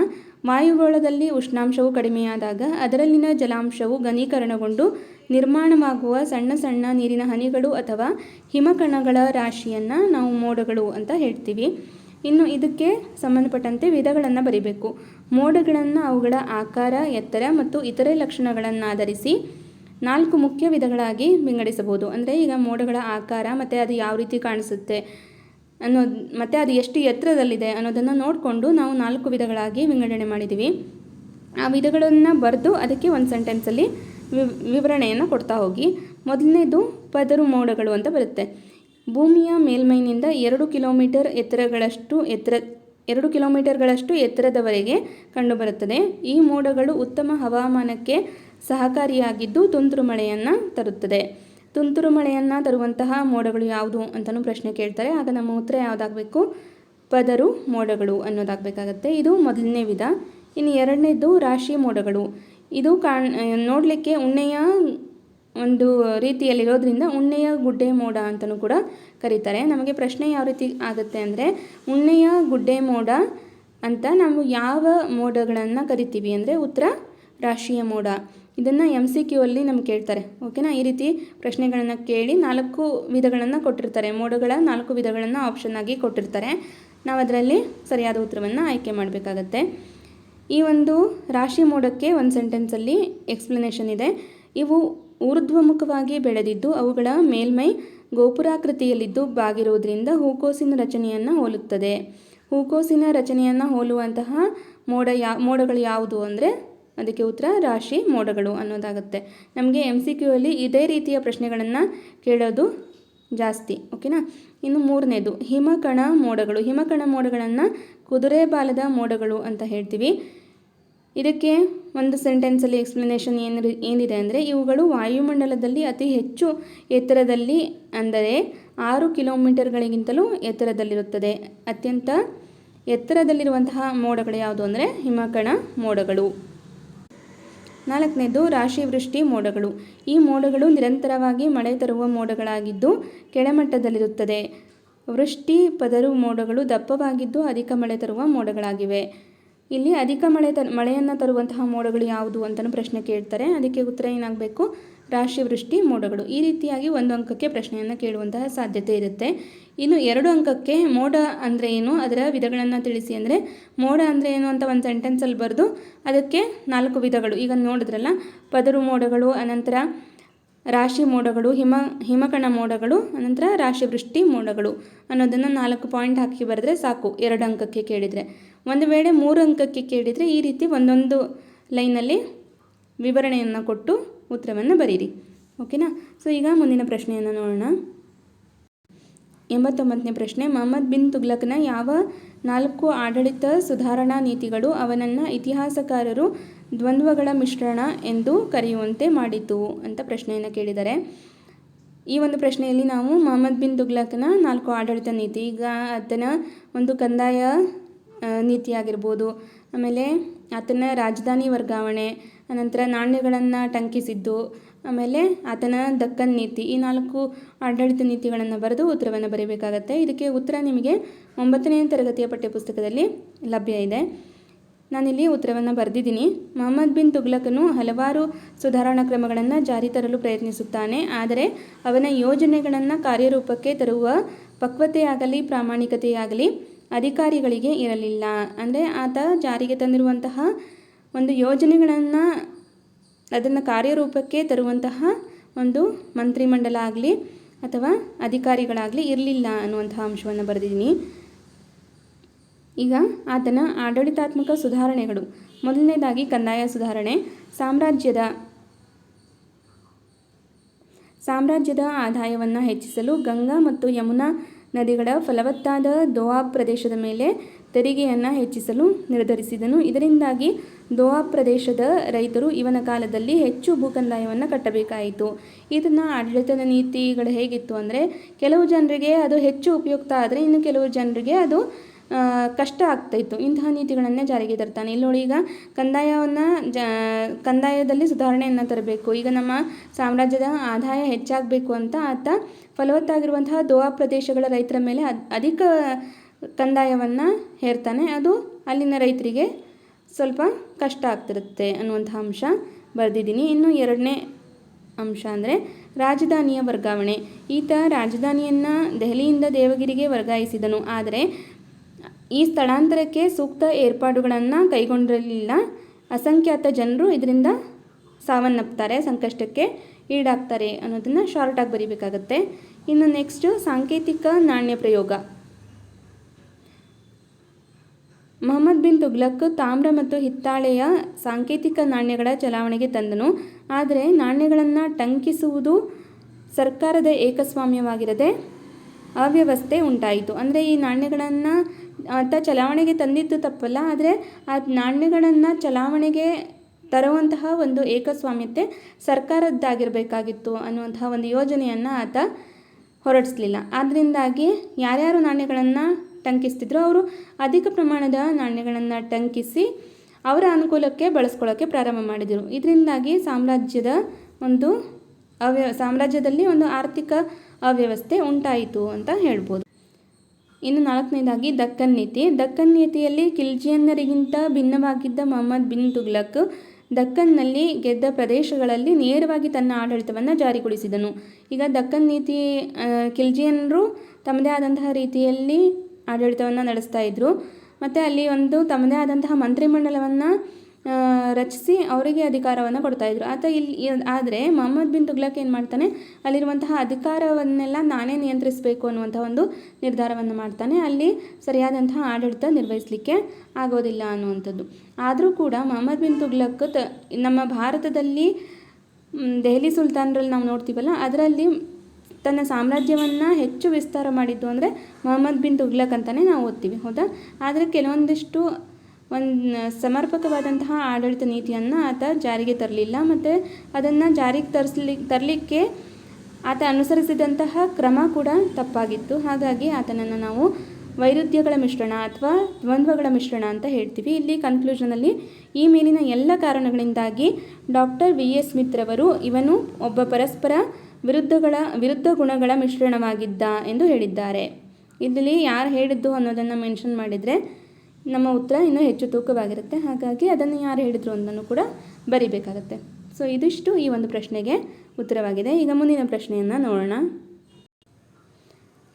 ವಾಯುಗೋಳದಲ್ಲಿ ಉಷ್ಣಾಂಶವು ಕಡಿಮೆಯಾದಾಗ ಅದರಲ್ಲಿನ ಜಲಾಂಶವು ಘನೀಕರಣಗೊಂಡು ನಿರ್ಮಾಣವಾಗುವ ಸಣ್ಣ ಸಣ್ಣ ನೀರಿನ ಹನಿಗಳು ಅಥವಾ ಹಿಮಕಣಗಳ ರಾಶಿಯನ್ನು ನಾವು ಮೋಡಗಳು ಅಂತ ಹೇಳ್ತೀವಿ. ಇನ್ನು ಇದಕ್ಕೆ ಸಂಬಂಧಪಟ್ಟಂತೆ ವಿಧಗಳನ್ನು ಬರೀಬೇಕು. ಮೋಡಗಳನ್ನು ಅವುಗಳ ಆಕಾರ, ಎತ್ತರ ಮತ್ತು ಇತರೆ ಲಕ್ಷಣಗಳನ್ನಾಧರಿಸಿ 4 ಮುಖ್ಯ ವಿಧಗಳಾಗಿ ವಿಂಗಡಿಸಬಹುದು. ಅಂದರೆ ಈಗ ಮೋಡಗಳ ಆಕಾರ ಮತ್ತು ಅದು ಯಾವ ರೀತಿ ಕಾಣಿಸುತ್ತೆ ಅನ್ನೋದು ಮತ್ತು ಅದು ಎಷ್ಟು ಎತ್ತರದಲ್ಲಿದೆ ಅನ್ನೋದನ್ನು ನೋಡಿಕೊಂಡು ನಾವು 4 ವಿಧಗಳಾಗಿ ವಿಂಗಡಣೆ ಮಾಡಿದ್ದೀವಿ. ಆ ವಿಧಗಳನ್ನು ಬರೆದು ಅದಕ್ಕೆ ಒಂದು ಸೆಂಟೆನ್ಸಲ್ಲಿ ವಿವರಣೆಯನ್ನು ಕೊಡ್ತಾ ಹೋಗಿ. ಮೊದಲನೇದು ಪದರು ಮೋಡಗಳು ಅಂತ ಬರುತ್ತೆ. ಭೂಮಿಯ ಮೇಲ್ಮೈನಿಂದ 2 ಕಿಲೋಮೀಟರ್ಗಳಷ್ಟು ಎತ್ತರದವರೆಗೆ ಕಂಡುಬರುತ್ತದೆ. ಈ ಮೋಡಗಳು ಉತ್ತಮ ಹವಾಮಾನಕ್ಕೆ ಸಹಕಾರಿಯಾಗಿದ್ದು ತುಂತುರು ಮಳೆಯನ್ನು ತರುತ್ತದೆ. ತುಂತುರು ಮಳೆಯನ್ನು ತರುವಂತಹ ಮೋಡಗಳು ಯಾವುದು ಅಂತಲೂ ಪ್ರಶ್ನೆ ಕೇಳ್ತಾರೆ. ಆಗ ನಮ್ಮ ಉತ್ತರ ಯಾವುದಾಗಬೇಕು? ಪದರು ಮೋಡಗಳು ಅನ್ನೋದಾಗಬೇಕಾಗತ್ತೆ. ಇದು ಮೊದಲನೇ ವಿಧ. ಇನ್ನು ಎರಡನೇದು ರಾಶಿ ಮೋಡಗಳು. ಇದು ನೋಡಲಿಕ್ಕೆ ಉಣ್ಣೆಯ ಒಂದು ರೀತಿಯಲ್ಲಿರೋದ್ರಿಂದ ಉಣ್ಣೆಯ ಗುಡ್ಡೆ ಮೋಡ ಅಂತಲೂ ಕೂಡ ಕರೀತಾರೆ. ನಮಗೆ ಪ್ರಶ್ನೆ ಯಾವ ರೀತಿ ಆಗುತ್ತೆ ಅಂದರೆ, ಉಣ್ಣೆಯ ಗುಡ್ಡೆ ಮೋಡ ಅಂತ ನಾವು ಯಾವ ಮೋಡಗಳನ್ನು ಕರಿತೀವಿ ಅಂದರೆ ಉತ್ತರ ರಾಶಿಯ ಮೋಡ. ಇದನ್ನು MCQ ಅಲ್ಲಿ ನಮ್ಗೆ ಕೇಳ್ತಾರೆ. ಓಕೆನಾ? ಈ ರೀತಿ ಪ್ರಶ್ನೆಗಳನ್ನು ಕೇಳಿ 4 ವಿಧಗಳನ್ನು ಕೊಟ್ಟಿರ್ತಾರೆ. ಮೋಡಗಳ 4 ವಿಧಗಳನ್ನು ಆಪ್ಷನ್ ಆಗಿ ಕೊಟ್ಟಿರ್ತಾರೆ. ನಾವು ಅದರಲ್ಲಿ ಸರಿಯಾದ ಉತ್ತರವನ್ನು ಆಯ್ಕೆ ಮಾಡಬೇಕಾಗತ್ತೆ. ಈ ಒಂದು ರಾಶಿ ಮೋಡಕ್ಕೆ ಒಂದು ಸೆಂಟೆನ್ಸಲ್ಲಿ ಎಕ್ಸ್ಪ್ಲನೇಷನ್ ಇದೆ. ಇವು ಊರ್ಧ್ವಮುಖವಾಗಿ ಬೆಳೆದಿದ್ದು ಅವುಗಳ ಮೇಲ್ಮೈ ಗೋಪುರಾಕೃತಿಯಲ್ಲಿದ್ದು ಬಾಗಿರುವುದರಿಂದ ಹೂಕೋಸಿನ ರಚನೆಯನ್ನು ಹೋಲುತ್ತದೆ. ಹೂಕೋಸಿನ ರಚನೆಯನ್ನು ಹೋಲುವಂತಹ ಮೋಡಗಳು ಯಾವುದು ಅಂದರೆ ಅದಕ್ಕೆ ಉತ್ತರ ರಾಶಿ ಮೋಡಗಳು ಅನ್ನೋದಾಗುತ್ತೆ. ನಮಗೆ MCQ ಅಲ್ಲಿ ಇದೇ ರೀತಿಯ ಪ್ರಶ್ನೆಗಳನ್ನು ಕೇಳೋದು ಜಾಸ್ತಿ. ಓಕೆನಾ? ಇನ್ನು ಮೂರನೇದು ಹಿಮಕಣ ಮೋಡಗಳು. ಹಿಮಕಣ ಮೋಡಗಳನ್ನು ಕುದುರೆ ಬಾಲದ ಮೋಡಗಳು ಅಂತ ಹೇಳ್ತೀವಿ. ಇದಕ್ಕೆ ಒಂದು ಸೆಂಟೆನ್ಸಲ್ಲಿ ಎಕ್ಸ್ಪ್ಲನೇಷನ್ ಏನಿದೆ ಅಂದರೆ, ಇವುಗಳು ವಾಯುಮಂಡಲದಲ್ಲಿ ಅತಿ ಹೆಚ್ಚು ಎತ್ತರದಲ್ಲಿ ಅಂದರೆ 6 ಕಿಲೋಮೀಟರ್ಗಳಿಗಿಂತಲೂ ಎತ್ತರದಲ್ಲಿರುತ್ತದೆ. ಅತ್ಯಂತ ಎತ್ತರದಲ್ಲಿರುವಂತಹ ಮೋಡಗಳು ಯಾವುದು ಅಂದರೆ ಹಿಮಕಣ ಮೋಡಗಳು. ನಾಲ್ಕನೇದು ರಾಶಿವೃಷ್ಟಿ ಮೋಡಗಳು. ಈ ಮೋಡಗಳು ನಿರಂತರವಾಗಿ ಮಳೆ ತರುವ ಮೋಡಗಳಾಗಿದ್ದು ಕೆಳಮಟ್ಟದಲ್ಲಿರುತ್ತದೆ. ವೃಷ್ಟಿ ಪದರು ಮೋಡಗಳು ದಪ್ಪವಾಗಿದ್ದು ಅಧಿಕ ಮಳೆ ತರುವ ಮೋಡಗಳಾಗಿವೆ. ಇಲ್ಲಿ ಅಧಿಕ ಮಳೆಯನ್ನು ತರುವಂತಹ ಮೋಡಗಳು ಯಾವುದು ಅಂತಲೂ ಪ್ರಶ್ನೆ ಕೇಳ್ತಾರೆ. ಅದಕ್ಕೆ ಉತ್ತರ ಏನಾಗಬೇಕು? ರಾಶಿವೃಷ್ಟಿ ಮೋಡಗಳು. ಈ ರೀತಿಯಾಗಿ 1 ಅಂಕಕ್ಕೆ ಪ್ರಶ್ನೆಯನ್ನು ಕೇಳುವಂತಹ ಸಾಧ್ಯತೆ ಇರುತ್ತೆ. ಇನ್ನು 2 ಅಂಕಕ್ಕೆ ಮೋಡ ಅಂದರೆ ಏನು, ಅದರ ವಿಧಗಳನ್ನು ತಿಳಿಸಿ ಅಂದರೆ, ಮೋಡ ಅಂದರೆ ಏನು ಅಂತ ಒಂದು ಸೆಂಟೆನ್ಸಲ್ಲಿ ಬರೆದು ಅದಕ್ಕೆ 4 ವಿಧಗಳು ಈಗ ನೋಡಿದ್ರಲ್ಲ, ಪದರು ಮೋಡಗಳು, ಅನಂತರ ರಾಶಿ ಮೋಡಗಳು, ಹಿಮಕಣ ಮೋಡಗಳು, ಅನಂತರ ರಾಶಿವೃಷ್ಟಿ ಮೋಡಗಳು ಅನ್ನೋದನ್ನು 4 ಪಾಯಿಂಟ್ ಹಾಕಿ ಬರೆದ್ರೆ ಸಾಕು 2 ಅಂಕಕ್ಕೆ ಕೇಳಿದರೆ. ಒಂದು ವೇಳೆ 3 ಅಂಕಕ್ಕೆ ಕೇಳಿದರೆ ಈ ರೀತಿ ಒಂದೊಂದು ಲೈನಲ್ಲಿ ವಿವರಣೆಯನ್ನು ಕೊಟ್ಟು ಉತ್ತರವನ್ನು ಬರೀರಿ. ಓಕೆನಾ? ಸೊ ಈಗ ಮುಂದಿನ ಪ್ರಶ್ನೆಯನ್ನು ನೋಡೋಣ. 89ನೇ ಪ್ರಶ್ನೆ. ಮೊಹಮ್ಮದ್ ಬಿನ್ ತುಘ್ಲಕ್ನ ಯಾವ 4 ಆಡಳಿತ ಸುಧಾರಣಾ ನೀತಿಗಳು ಅವನನ್ನು ಇತಿಹಾಸಕಾರರು ದ್ವಂದ್ವಗಳ ಮಿಶ್ರಣ ಎಂದು ಕರೆಯುವಂತೆ ಮಾಡಿತು ಅಂತ ಪ್ರಶ್ನೆಯನ್ನು ಕೇಳಿದ್ದಾರೆ. ಈ ಒಂದು ಪ್ರಶ್ನೆಯಲ್ಲಿ ನಾವು ಮೊಹಮ್ಮದ್ ಬಿನ್ ತುಘ್ಲಕ್ನ 4 ಆಡಳಿತ ನೀತಿ, ಈಗ ಆತನ ಒಂದು ಕಂದಾಯ ನೀತಿ ಆಗಿರ್ಬೋದು, ಆಮೇಲೆ ಆತನ ರಾಜಧಾನಿ ವರ್ಗಾವಣೆ, ಅನಂತರ ನಾಣ್ಯಗಳನ್ನು ಟಂಕಿಸಿದ್ದು, ಆಮೇಲೆ ಆತನ ದಕ್ಕನ್ ನೀತಿ, ಈ 4 ಆಡಳಿತ ನೀತಿಗಳನ್ನು ಬರೆದು ಉತ್ತರವನ್ನು ಬರೀಬೇಕಾಗತ್ತೆ. ಇದಕ್ಕೆ ಉತ್ತರ ನಿಮಗೆ 9ನೇ ತರಗತಿಯ ಪಠ್ಯಪುಸ್ತಕದಲ್ಲಿ ಲಭ್ಯ ಇದೆ. ನಾನಿಲ್ಲಿ ಉತ್ತರವನ್ನು ಬರೆದಿದ್ದೀನಿ. ಮೊಹಮ್ಮದ್ ಬಿನ್ ತುಘ್ಲಕನು ಹಲವಾರು ಸುಧಾರಣಾ ಕ್ರಮಗಳನ್ನು ಜಾರಿ ತರಲು ಪ್ರಯತ್ನಿಸುತ್ತಾನೆ. ಆದರೆ ಅವನ ಯೋಜನೆಗಳನ್ನು ಕಾರ್ಯರೂಪಕ್ಕೆ ತರುವ ಪಕ್ವತೆಯಾಗಲಿ ಪ್ರಾಮಾಣಿಕತೆಯಾಗಲಿ ಅಧಿಕಾರಿಗಳಿಗೆ ಇರಲಿಲ್ಲ. ಅಂದರೆ ಆತ ಜಾರಿಗೆ ತಂದಿರುವಂತಹ ಒಂದು ಯೋಜನೆಗಳನ್ನು ಅದನ್ನು ಕಾರ್ಯರೂಪಕ್ಕೆ ತರುವಂತಹ ಒಂದು ಮಂತ್ರಿಮಂಡಲ ಆಗಲಿ ಅಥವಾ ಅಧಿಕಾರಿಗಳಾಗಲಿ ಇರಲಿಲ್ಲ ಅನ್ನುವಂತಹ ಅಂಶವನ್ನು ಬರೆದಿದ್ದೀನಿ. ಈಗ ಆತನ ಆಡಳಿತಾತ್ಮಕ ಸುಧಾರಣೆಗಳು. ಮೊದಲನೇದಾಗಿ ಕಂದಾಯ ಸುಧಾರಣೆ. ಸಾಮ್ರಾಜ್ಯದ ಆದಾಯವನ್ನು ಹೆಚ್ಚಿಸಲು ಗಂಗಾ ಮತ್ತು ಯಮುನಾ ನದಿಗಳ ಫಲವತ್ತಾದ ದೋಆಬ್ ಪ್ರದೇಶದ ಮೇಲೆ ತೆರಿಗೆಯನ್ನು ಹೆಚ್ಚಿಸಲು ನಿರ್ಧರಿಸಿದನು. ಇದರಿಂದಾಗಿ ದೋಆಬ್ ಪ್ರದೇಶದ ರೈತರು ಇವನ ಕಾಲದಲ್ಲಿ ಹೆಚ್ಚು ಭೂಕಂದಾಯವನ್ನು ಕಟ್ಟಬೇಕಾಯಿತು. ಇದನ್ನು ಆಡಳಿತದ ನೀತಿಗಳು ಹೇಗಿತ್ತು ಅಂದರೆ, ಕೆಲವು ಜನರಿಗೆ ಅದು ಹೆಚ್ಚು ಉಪಯುಕ್ತ ಆದರೆ ಇನ್ನು ಕೆಲವು ಜನರಿಗೆ ಅದು ಕಷ್ಟ ಆಗ್ತಾಯಿತ್ತು. ಇಂತಹ ನೀತಿಗಳನ್ನೇ ಜಾರಿಗೆ ತರ್ತಾನೆ. ಇಲ್ಲಿ ನೋಡಿ, ಈಗ ಕಂದಾಯದಲ್ಲಿ ಸುಧಾರಣೆಯನ್ನು ತರಬೇಕು. ಈಗ ನಮ್ಮ ಸಾಮ್ರಾಜ್ಯದ ಆದಾಯ ಹೆಚ್ಚಾಗಬೇಕು ಅಂತ ಆತ ಫಲವತ್ತಾಗಿರುವಂತಹ ದೋಆಬ್ ಪ್ರದೇಶಗಳ ರೈತರ ಮೇಲೆ ಅಧಿಕ ಕಂದಾಯವನ್ನು ಹೇರ್ತಾನೆ. ಅದು ಅಲ್ಲಿನ ರೈತರಿಗೆ ಸ್ವಲ್ಪ ಕಷ್ಟ ಆಗ್ತಿರುತ್ತೆ ಅನ್ನುವಂಥ ಅಂಶ ಬರೆದಿದ್ದೀನಿ. ಇನ್ನು 2ನೇ ಅಂಶ ಅಂದರೆ ರಾಜಧಾನಿಯ ವರ್ಗಾವಣೆ. ಈತ ರಾಜಧಾನಿಯನ್ನು ದೆಹಲಿಯಿಂದ ದೇವಗಿರಿಗೆ ವರ್ಗಾಯಿಸಿದನು. ಆದರೆ ಈ ಸ್ಥಳಾಂತರಕ್ಕೆ ಸೂಕ್ತ ಏರ್ಪಾಡುಗಳನ್ನು ಕೈಗೊಂಡಿರಲಿಲ್ಲ. ಅಸಂಖ್ಯಾತ ಜನರು ಇದರಿಂದ ಸಾವನ್ನಪ್ತಾರೆ, ಸಂಕಷ್ಟಕ್ಕೆ ಈಡಾಗ್ತಾರೆ ಅನ್ನೋದನ್ನು ಶಾರ್ಟಾಗಿ ಬರೀಬೇಕಾಗತ್ತೆ. ಇನ್ನು ನೆಕ್ಸ್ಟು ಸಾಂಕೇತಿಕ ನಾಣ್ಯ ಪ್ರಯೋಗ. ಮೊಹಮ್ಮದ್ ಬಿನ್ ತುಘ್ಲಕ್ ತಾಮ್ರ ಮತ್ತು ಹಿತ್ತಾಳೆಯ ಸಾಂಕೇತಿಕ ನಾಣ್ಯಗಳ ಚಲಾವಣೆಗೆ ತಂದನು. ಆದರೆ ನಾಣ್ಯಗಳನ್ನು ಟಂಕಿಸುವುದು ಸರ್ಕಾರದ ಏಕಸ್ವಾಮ್ಯವಾಗಿರದೆ ಅವ್ಯವಸ್ಥೆ ಉಂಟಾಯಿತು. ಅಂದರೆ ಈ ನಾಣ್ಯಗಳನ್ನು ಆತ ಚಲಾವಣೆಗೆ ತಂದಿದ್ದು ತಪ್ಪಲ್ಲ, ಆದರೆ ಆ ನಾಣ್ಯಗಳನ್ನು ಚಲಾವಣೆಗೆ ತರುವಂತಹ ಒಂದು ಏಕಸ್ವಾಮ್ಯತೆ ಸರ್ಕಾರದ್ದಾಗಿರಬೇಕಾಗಿತ್ತು ಅನ್ನುವಂತಹ ಒಂದು ಯೋಜನೆಯನ್ನು ಆತ ಹೊರಡಿಸಲಿಲ್ಲ. ಆದ್ದರಿಂದಾಗಿ ಯಾರ್ಯಾರು ನಾಣ್ಯಗಳನ್ನು ಟಂಕಿಸ್ತಿದ್ರು ಅವರು ಅಧಿಕ ಪ್ರಮಾಣದ ನಾಣ್ಯಗಳನ್ನು ಟಂಕಿಸಿ ಅವರ ಅನುಕೂಲಕ್ಕೆ ಬಳಸ್ಕೊಳ್ಳೋಕ್ಕೆ ಪ್ರಾರಂಭ ಮಾಡಿದರು. ಇದರಿಂದಾಗಿ ಸಾಮ್ರಾಜ್ಯದಲ್ಲಿ ಒಂದು ಆರ್ಥಿಕ ಅವ್ಯವಸ್ಥೆ ಉಂಟಾಯಿತು ಅಂತ ಹೇಳ್ಬೋದು. ಇನ್ನು 4ನೇದಾಗಿ ದಕ್ಕನ್ ನೀತಿ. ದಕ್ಕನ್ ನೀತಿಯಲ್ಲಿ ಖಿಲ್ಜಿಯನ್ನರಿಗಿಂತ ಭಿನ್ನವಾಗಿದ್ದ ಮೊಹಮ್ಮದ್ ಬಿನ್ ತುಘಲಕ್ ದಕ್ಕನ್ನಲ್ಲಿ ಗೆದ್ದ ಪ್ರದೇಶಗಳಲ್ಲಿ ನೇರವಾಗಿ ತನ್ನ ಆಡಳಿತವನ್ನು ಜಾರಿಗೊಳಿಸಿದನು. ಈಗ ದಕ್ಕನ್ ನೀತಿ ಖಿಲ್ಜಿಯನ್ನರು ತಮ್ಮದೇ ಆದಂತಹ ರೀತಿಯಲ್ಲಿ ಆಡಳಿತವನ್ನು ನಡೆಸ್ತಾ ಇದ್ದರು. ಮತ್ತು ಅಲ್ಲಿ ಒಂದು ತಮ್ಮದೇ ಆದಂತಹ ಮಂತ್ರಿಮಂಡಲವನ್ನು ರಚಿಸಿ ಅವರಿಗೆ ಅಧಿಕಾರವನ್ನು ಕೊಡ್ತಾಯಿದ್ರು. ಆದರೆ ಮೊಹಮ್ಮದ್ ಬಿನ್ ತುಘಲಕ್ ಏನು ಮಾಡ್ತಾನೆ, ಅಲ್ಲಿರುವಂತಹ ಅಧಿಕಾರವನ್ನೆಲ್ಲ ನಾನೇ ನಿಯಂತ್ರಿಸಬೇಕು ಅನ್ನುವಂಥ ಒಂದು ನಿರ್ಧಾರವನ್ನು ಮಾಡ್ತಾನೆ. ಅಲ್ಲಿ ಸರಿಯಾದಂತಹ ಆಡಳಿತ ನಿರ್ವಹಿಸಲಿಕ್ಕೆ ಆಗೋದಿಲ್ಲ ಅನ್ನುವಂಥದ್ದು. ಆದರೂ ಕೂಡ ಮೊಹಮ್ಮದ್ ಬಿನ್ ತುಘಲಕ್ ನಮ್ಮ ಭಾರತದಲ್ಲಿ ದೆಹಲಿ ಸುಲ್ತಾನರಲ್ಲಿ ನಾವು ನೋಡ್ತೀವಲ್ಲ, ಅದರಲ್ಲಿ ತನ್ನ ಸಾಮ್ರಾಜ್ಯವನ್ನು ಹೆಚ್ಚು ವಿಸ್ತಾರ ಮಾಡಿದ್ದು ಅಂದರೆ ಮೊಹಮ್ಮದ್ ಬಿನ್ ತುಘಲಕ್ ಅಂತಲೇ ನಾವು ಓದ್ತೀವಿ, ಹೌದಾ? ಆದರೆ ಕೆಲವೊಂದಿಷ್ಟು ಸಮರ್ಪಕವಾದಂತಹ ಆಡಳಿತ ನೀತಿಯನ್ನು ಆತ ಜಾರಿಗೆ ತರಲಿಲ್ಲ. ಮತ್ತು ಅದನ್ನು ಜಾರಿಗೆ ತರಲಿಕ್ಕೆ ಆತ ಅನುಸರಿಸಿದಂತಹ ಕ್ರಮ ಕೂಡ ತಪ್ಪಾಗಿತ್ತು. ಹಾಗಾಗಿ ಆತನನ್ನು ನಾವು ವೈರುಧ್ಯಗಳ ಮಿಶ್ರಣ ಅಥವಾ ದ್ವಂದ್ವಗಳ ಮಿಶ್ರಣ ಅಂತ ಹೇಳ್ತೀವಿ. ಇಲ್ಲಿ ಕನ್ಕ್ಲೂಷನಲ್ಲಿ ಈ ಮೇಲಿನ ಎಲ್ಲ ಕಾರಣಗಳಿಂದಾಗಿ ಡಾಕ್ಟರ್ V.S. ಸ್ಮಿತ್ ರವರು ಇವನು ಒಬ್ಬ ಪರಸ್ಪರ ವಿರುದ್ಧ ಗುಣಗಳ ಮಿಶ್ರಣವಾಗಿದ್ದ ಎಂದು ಹೇಳಿದ್ದಾರೆ. ಇಲ್ಲಿ ಯಾರು ಹೇಳಿದ್ದು ಅನ್ನೋದನ್ನು ಮೆನ್ಷನ್ ಮಾಡಿದರೆ ನಮ್ಮ ಉತ್ತರ ಇನ್ನೂ ಹೆಚ್ಚು ತೂಕವಾಗಿರುತ್ತೆ. ಹಾಗಾಗಿ ಅದನ್ನು ಯಾರು ಹೇಳಿದರು ಅನ್ನೋದನ್ನು ಕೂಡ ಬರಿಬೇಕಾಗುತ್ತೆ. ಸೊ ಇದಿಷ್ಟು ಈ ಒಂದು ಪ್ರಶ್ನೆಗೆ ಉತ್ತರವಾಗಿದೆ. ಈಗ ಮುಂದಿನ ಪ್ರಶ್ನೆಯನ್ನು ನೋಡೋಣ.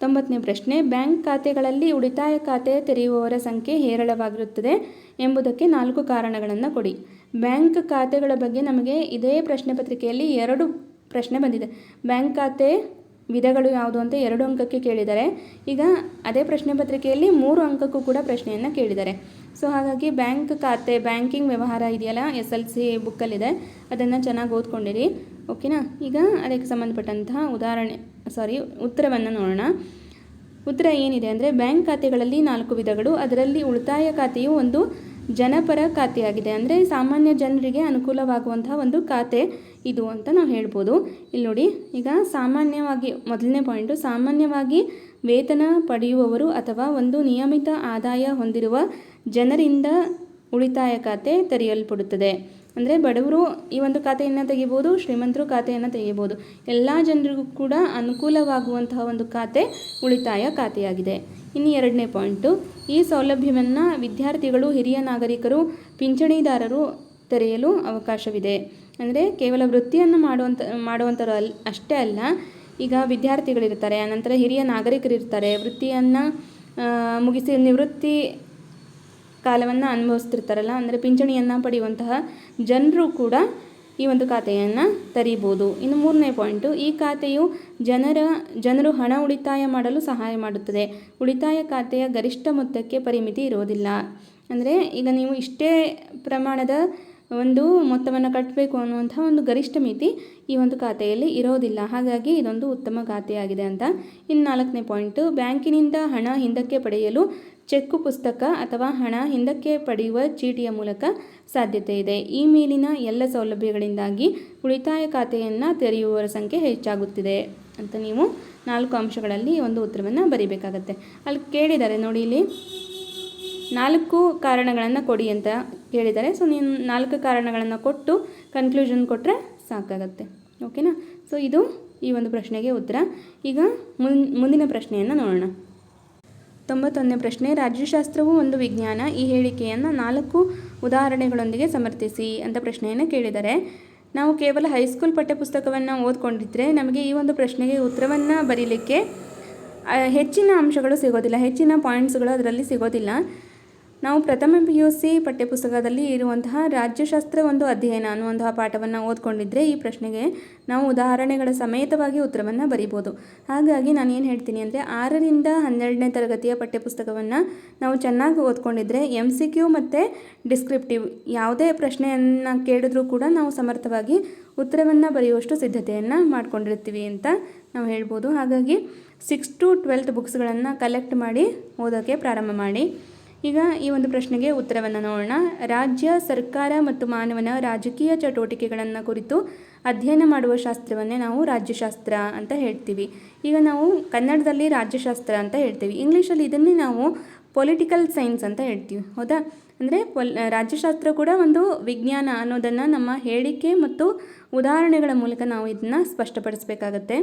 90ನೇ ಪ್ರಶ್ನೆ. ಬ್ಯಾಂಕ್ ಖಾತೆಗಳಲ್ಲಿ ಉಳಿತಾಯ ಖಾತೆ ತೆರೆಯುವವರ ಸಂಖ್ಯೆ ಹೇರಳವಾಗಿರುತ್ತದೆ ಎಂಬುದಕ್ಕೆ 4 ಕಾರಣಗಳನ್ನು ಕೊಡಿ. ಬ್ಯಾಂಕ್ ಖಾತೆಗಳ ಬಗ್ಗೆ ನಮಗೆ ಇದೇ ಪ್ರಶ್ನೆ ಪತ್ರಿಕೆಯಲ್ಲಿ 2 ಪ್ರಶ್ನೆ ಬಂದಿದೆ. ಬ್ಯಾಂಕ್ ಖಾತೆ ವಿಧಗಳು ಯಾವುದು ಅಂತ 2 ಅಂಕಕ್ಕೆ ಕೇಳಿದ್ದಾರೆ. ಈಗ ಅದೇ ಪ್ರಶ್ನೆ ಪತ್ರಿಕೆಯಲ್ಲಿ 3 ಅಂಕಕ್ಕೂ ಕೂಡ ಪ್ರಶ್ನೆಯನ್ನು ಕೇಳಿದ್ದಾರೆ. ಸೊ ಹಾಗಾಗಿ ಬ್ಯಾಂಕ್ ಖಾತೆ, ಬ್ಯಾಂಕಿಂಗ್ ವ್ಯವಹಾರ ಇದೆಯಲ್ಲ, SLC ಬುಕ್ಕಲ್ಲಿದೆ, ಅದನ್ನು ಚೆನ್ನಾಗಿ ಓದ್ಕೊಂಡಿರಿ, ಓಕೆನಾ? ಈಗ ಅದಕ್ಕೆ ಸಂಬಂಧಪಟ್ಟಂತಹ ಉತ್ತರವನ್ನು ನೋಡೋಣ. ಉತ್ತರ ಏನಿದೆ ಅಂದರೆ, ಬ್ಯಾಂಕ್ ಖಾತೆಗಳಲ್ಲಿ 4 ವಿಧಗಳು. ಅದರಲ್ಲಿ ಉಳಿತಾಯ ಖಾತೆಯು ಒಂದು ಜನಪರ ಖಾತೆಯಾಗಿದೆ. ಅಂದರೆ ಸಾಮಾನ್ಯ ಜನರಿಗೆ ಅನುಕೂಲವಾಗುವಂತಹ ಒಂದು ಖಾತೆ ಇದು ಅಂತ ನಾವು ಹೇಳ್ಬೋದು. ಇಲ್ಲಿ ನೋಡಿ, ಈಗ ಸಾಮಾನ್ಯವಾಗಿ ಮೊದಲನೇ ಪಾಯಿಂಟು, ಸಾಮಾನ್ಯವಾಗಿ ವೇತನ ಪಡೆಯುವವರು ಅಥವಾ ಒಂದು ನಿಯಮಿತ ಆದಾಯ ಹೊಂದಿರುವ ಜನರಿಂದ ಉಳಿತಾಯ ಖಾತೆ ತೆರೆಯಲ್ಪಡುತ್ತದೆ. ಅಂದರೆ ಬಡವರು ಈ ಒಂದು ಖಾತೆಯನ್ನು ತೆಗಿಬೋದು, ಶ್ರೀಮಂತರು ಖಾತೆಯನ್ನು ತೆಗೆಯಬಹುದು. ಎಲ್ಲ ಜನರಿಗೂ ಕೂಡ ಅನುಕೂಲವಾಗುವಂತಹ ಒಂದು ಖಾತೆ ಉಳಿತಾಯ ಖಾತೆಯಾಗಿದೆ. ಇನ್ನು 2ನೇ ಪಾಯಿಂಟು, ಈ ಸೌಲಭ್ಯವನ್ನು ವಿದ್ಯಾರ್ಥಿಗಳು, ಹಿರಿಯ ನಾಗರಿಕರು, ಪಿಂಚಣಿದಾರರು ತೆರೆಯಲು ಅವಕಾಶವಿದೆ. ಅಂದರೆ ಕೇವಲ ವೃತ್ತಿಯನ್ನು ಮಾಡುವಂಥವ್ರು ಅಷ್ಟೇ ಅಲ್ಲ, ಈಗ ವಿದ್ಯಾರ್ಥಿಗಳಿರ್ತಾರೆ, ಅನಂತರ ಹಿರಿಯ ನಾಗರಿಕರಿರ್ತಾರೆ, ವೃತ್ತಿಯನ್ನು ಮುಗಿಸಿ ನಿವೃತ್ತಿ ಕಾಲವನ್ನು ಅನುಭವಿಸ್ತಿರ್ತಾರಲ್ಲ, ಅಂದರೆ ಪಿಂಚಣಿಯನ್ನು ಪಡೆಯುವಂತಹ ಜನರು ಕೂಡ ಈ ಒಂದು ಖಾತೆಯನ್ನು ತೆರೀಬೋದು. ಇನ್ನು 3ನೇ ಪಾಯಿಂಟು, ಈ ಖಾತೆಯು ಜನರು ಹಣ ಉಳಿತಾಯ ಮಾಡಲು ಸಹಾಯ ಮಾಡುತ್ತದೆ. ಉಳಿತಾಯ ಖಾತೆಯ ಗರಿಷ್ಠ ಮೊತ್ತಕ್ಕೆ ಪರಿಮಿತಿ ಇರೋದಿಲ್ಲ. ಅಂದರೆ ಈಗ ನೀವು ಇಷ್ಟೇ ಪ್ರಮಾಣದ ಒಂದು ಮೊತ್ತವನ್ನು ಕಟ್ಟಬೇಕು ಅನ್ನುವಂಥ ಒಂದು ಗರಿಷ್ಠ ಮಿತಿ ಈ ಒಂದು ಖಾತೆಯಲ್ಲಿ ಇರೋದಿಲ್ಲ. ಹಾಗಾಗಿ ಇದೊಂದು ಉತ್ತಮ ಖಾತೆಯಾಗಿದೆ ಅಂತ. ಇನ್ನು 4ನೇ ಪಾಯಿಂಟು, ಬ್ಯಾಂಕಿನಿಂದ ಹಣ ಹಿಂದಕ್ಕೆ ಪಡೆಯಲು ಚೆಕ್ಕು ಪುಸ್ತಕ ಅಥವಾ ಹಣ ಹಿಂದಕ್ಕೆ ಪಡೆಯುವ ಚೀಟಿಯ ಮೂಲಕ ಸಾಧ್ಯತೆ ಇದೆ. ಈ ಮೇಲಿನ ಎಲ್ಲ ಸೌಲಭ್ಯಗಳಿಂದಾಗಿ ಉಳಿತಾಯ ಖಾತೆಯನ್ನು ತೆರೆಯುವವರ ಸಂಖ್ಯೆ ಹೆಚ್ಚಾಗುತ್ತಿದೆ ಅಂತ ನೀವು 4 ಅಂಶಗಳಲ್ಲಿ ಒಂದು ಉತ್ತರವನ್ನು ಬರೀಬೇಕಾಗತ್ತೆ. ಅಲ್ಲಿ ಕೇಳಿದ್ದಾರೆ ನೋಡಿ, ಇಲ್ಲಿ 4 ಕಾರಣಗಳನ್ನು ಕೊಡಿ ಅಂತ ಕೇಳಿದ್ದಾರೆ. ಸೊ ನೀವು 4 ಕಾರಣಗಳನ್ನು ಕೊಟ್ಟು ಕನ್ಕ್ಲೂಷನ್ ಕೊಟ್ಟರೆ ಸಾಕಾಗತ್ತೆ, ಓಕೆನಾ? ಸೊ ಇದು ಈ ಒಂದು ಪ್ರಶ್ನೆಗೆ ಉತ್ತರ. ಈಗ ಮುಂದಿನ ಪ್ರಶ್ನೆಯನ್ನು ನೋಡೋಣ. 91ನೇ ಪ್ರಶ್ನೆ. ರಾಜ್ಯಶಾಸ್ತ್ರವು ಒಂದು ವಿಜ್ಞಾನ. ಈ ಹೇಳಿಕೆಯನ್ನು 4 ಉದಾಹರಣೆಗಳೊಂದಿಗೆ ಸಮರ್ಥಿಸಿ ಅಂತ ಪ್ರಶ್ನೆಯನ್ನು ಕೇಳಿದ್ದಾರೆ. ನಾವು ಕೇವಲ ಹೈಸ್ಕೂಲ್ ಪಠ್ಯಪುಸ್ತಕವನ್ನು ಓದ್ಕೊಂಡಿದ್ರೆ ನಮಗೆ ಈ ಒಂದು ಪ್ರಶ್ನೆಗೆ ಉತ್ತರವನ್ನು ಬರೀಲಿಕ್ಕೆ ಹೆಚ್ಚಿನ ಅಂಶಗಳು ಸಿಗೋದಿಲ್ಲ, ಹೆಚ್ಚಿನ ಪಾಯಿಂಟ್ಸ್ಗಳು ಅದರಲ್ಲಿ ಸಿಗೋದಿಲ್ಲ. ನಾವು ಪ್ರಥಮ PUC ಪಠ್ಯಪುಸ್ತಕದಲ್ಲಿ ಇರುವಂತಹ ರಾಜ್ಯಶಾಸ್ತ್ರ ಒಂದು ಅಧ್ಯಯನ ಅನ್ನುವಂತಹ ಪಾಠವನ್ನು ಓದ್ಕೊಂಡಿದ್ರೆ ಈ ಪ್ರಶ್ನೆಗೆ ನಾವು ಉದಾಹರಣೆಗಳ ಸಮೇತವಾಗಿ ಉತ್ತರವನ್ನು ಬರೀಬೋದು. ಹಾಗಾಗಿ ನಾನು ಏನು ಹೇಳ್ತೀನಿ ಅಂದರೆ 6ರಿಂದ 12ನೇ ತರಗತಿಯ ಪಠ್ಯಪುಸ್ತಕವನ್ನು ನಾವು ಚೆನ್ನಾಗಿ ಓದ್ಕೊಂಡಿದ್ರೆ MCQ ಮತ್ತು ಡಿಸ್ಕ್ರಿಪ್ಟಿವ್ ಯಾವುದೇ ಪ್ರಶ್ನೆಯನ್ನು ಕೇಳಿದ್ರೂ ಕೂಡ ನಾವು ಸಮರ್ಥವಾಗಿ ಉತ್ತರವನ್ನು ಬರೆಯುವಷ್ಟು ಸಿದ್ಧತೆಯನ್ನು ಮಾಡ್ಕೊಂಡಿರ್ತೀವಿ ಅಂತ ನಾವು ಹೇಳ್ಬೋದು. ಹಾಗಾಗಿ 6 to 12th ಬುಕ್ಸ್ಗಳನ್ನು ಕಲೆಕ್ಟ್ ಮಾಡಿ ಓದೋಕ್ಕೆ ಪ್ರಾರಂಭ ಮಾಡಿ. ಈಗ ಈ ಒಂದು ಪ್ರಶ್ನೆಗೆ ಉತ್ತರವನ್ನು ನೋಡೋಣ. ರಾಜ್ಯ, ಸರ್ಕಾರ ಮತ್ತು ಮಾನವನ ರಾಜಕೀಯ ಚಟುವಟಿಕೆಗಳನ್ನು ಕುರಿತು ಅಧ್ಯಯನ ಮಾಡುವ ಶಾಸ್ತ್ರವನ್ನೇ ನಾವು ರಾಜ್ಯಶಾಸ್ತ್ರ ಅಂತ ಹೇಳ್ತೀವಿ. ಈಗ ನಾವು ಕನ್ನಡದಲ್ಲಿ ರಾಜ್ಯಶಾಸ್ತ್ರ ಅಂತ ಹೇಳ್ತೀವಿ, ಇಂಗ್ಲೀಷಲ್ಲಿ ಇದನ್ನೇ ನಾವು ಪೊಲಿಟಿಕಲ್ ಸೈನ್ಸ್ ಅಂತ ಹೇಳ್ತೀವಿ. ಹೌದಾ? ಅಂದರೆ ರಾಜ್ಯಶಾಸ್ತ್ರ ಕೂಡ ಒಂದು ವಿಜ್ಞಾನ ಅನ್ನೋದನ್ನು ನಮ್ಮ ಹೇಳಿಕೆ ಮತ್ತು ಉದಾಹರಣೆಗಳ ಮೂಲಕ ನಾವು ಇದನ್ನು ಸ್ಪಷ್ಟಪಡಿಸಬೇಕಾಗತ್ತೆ.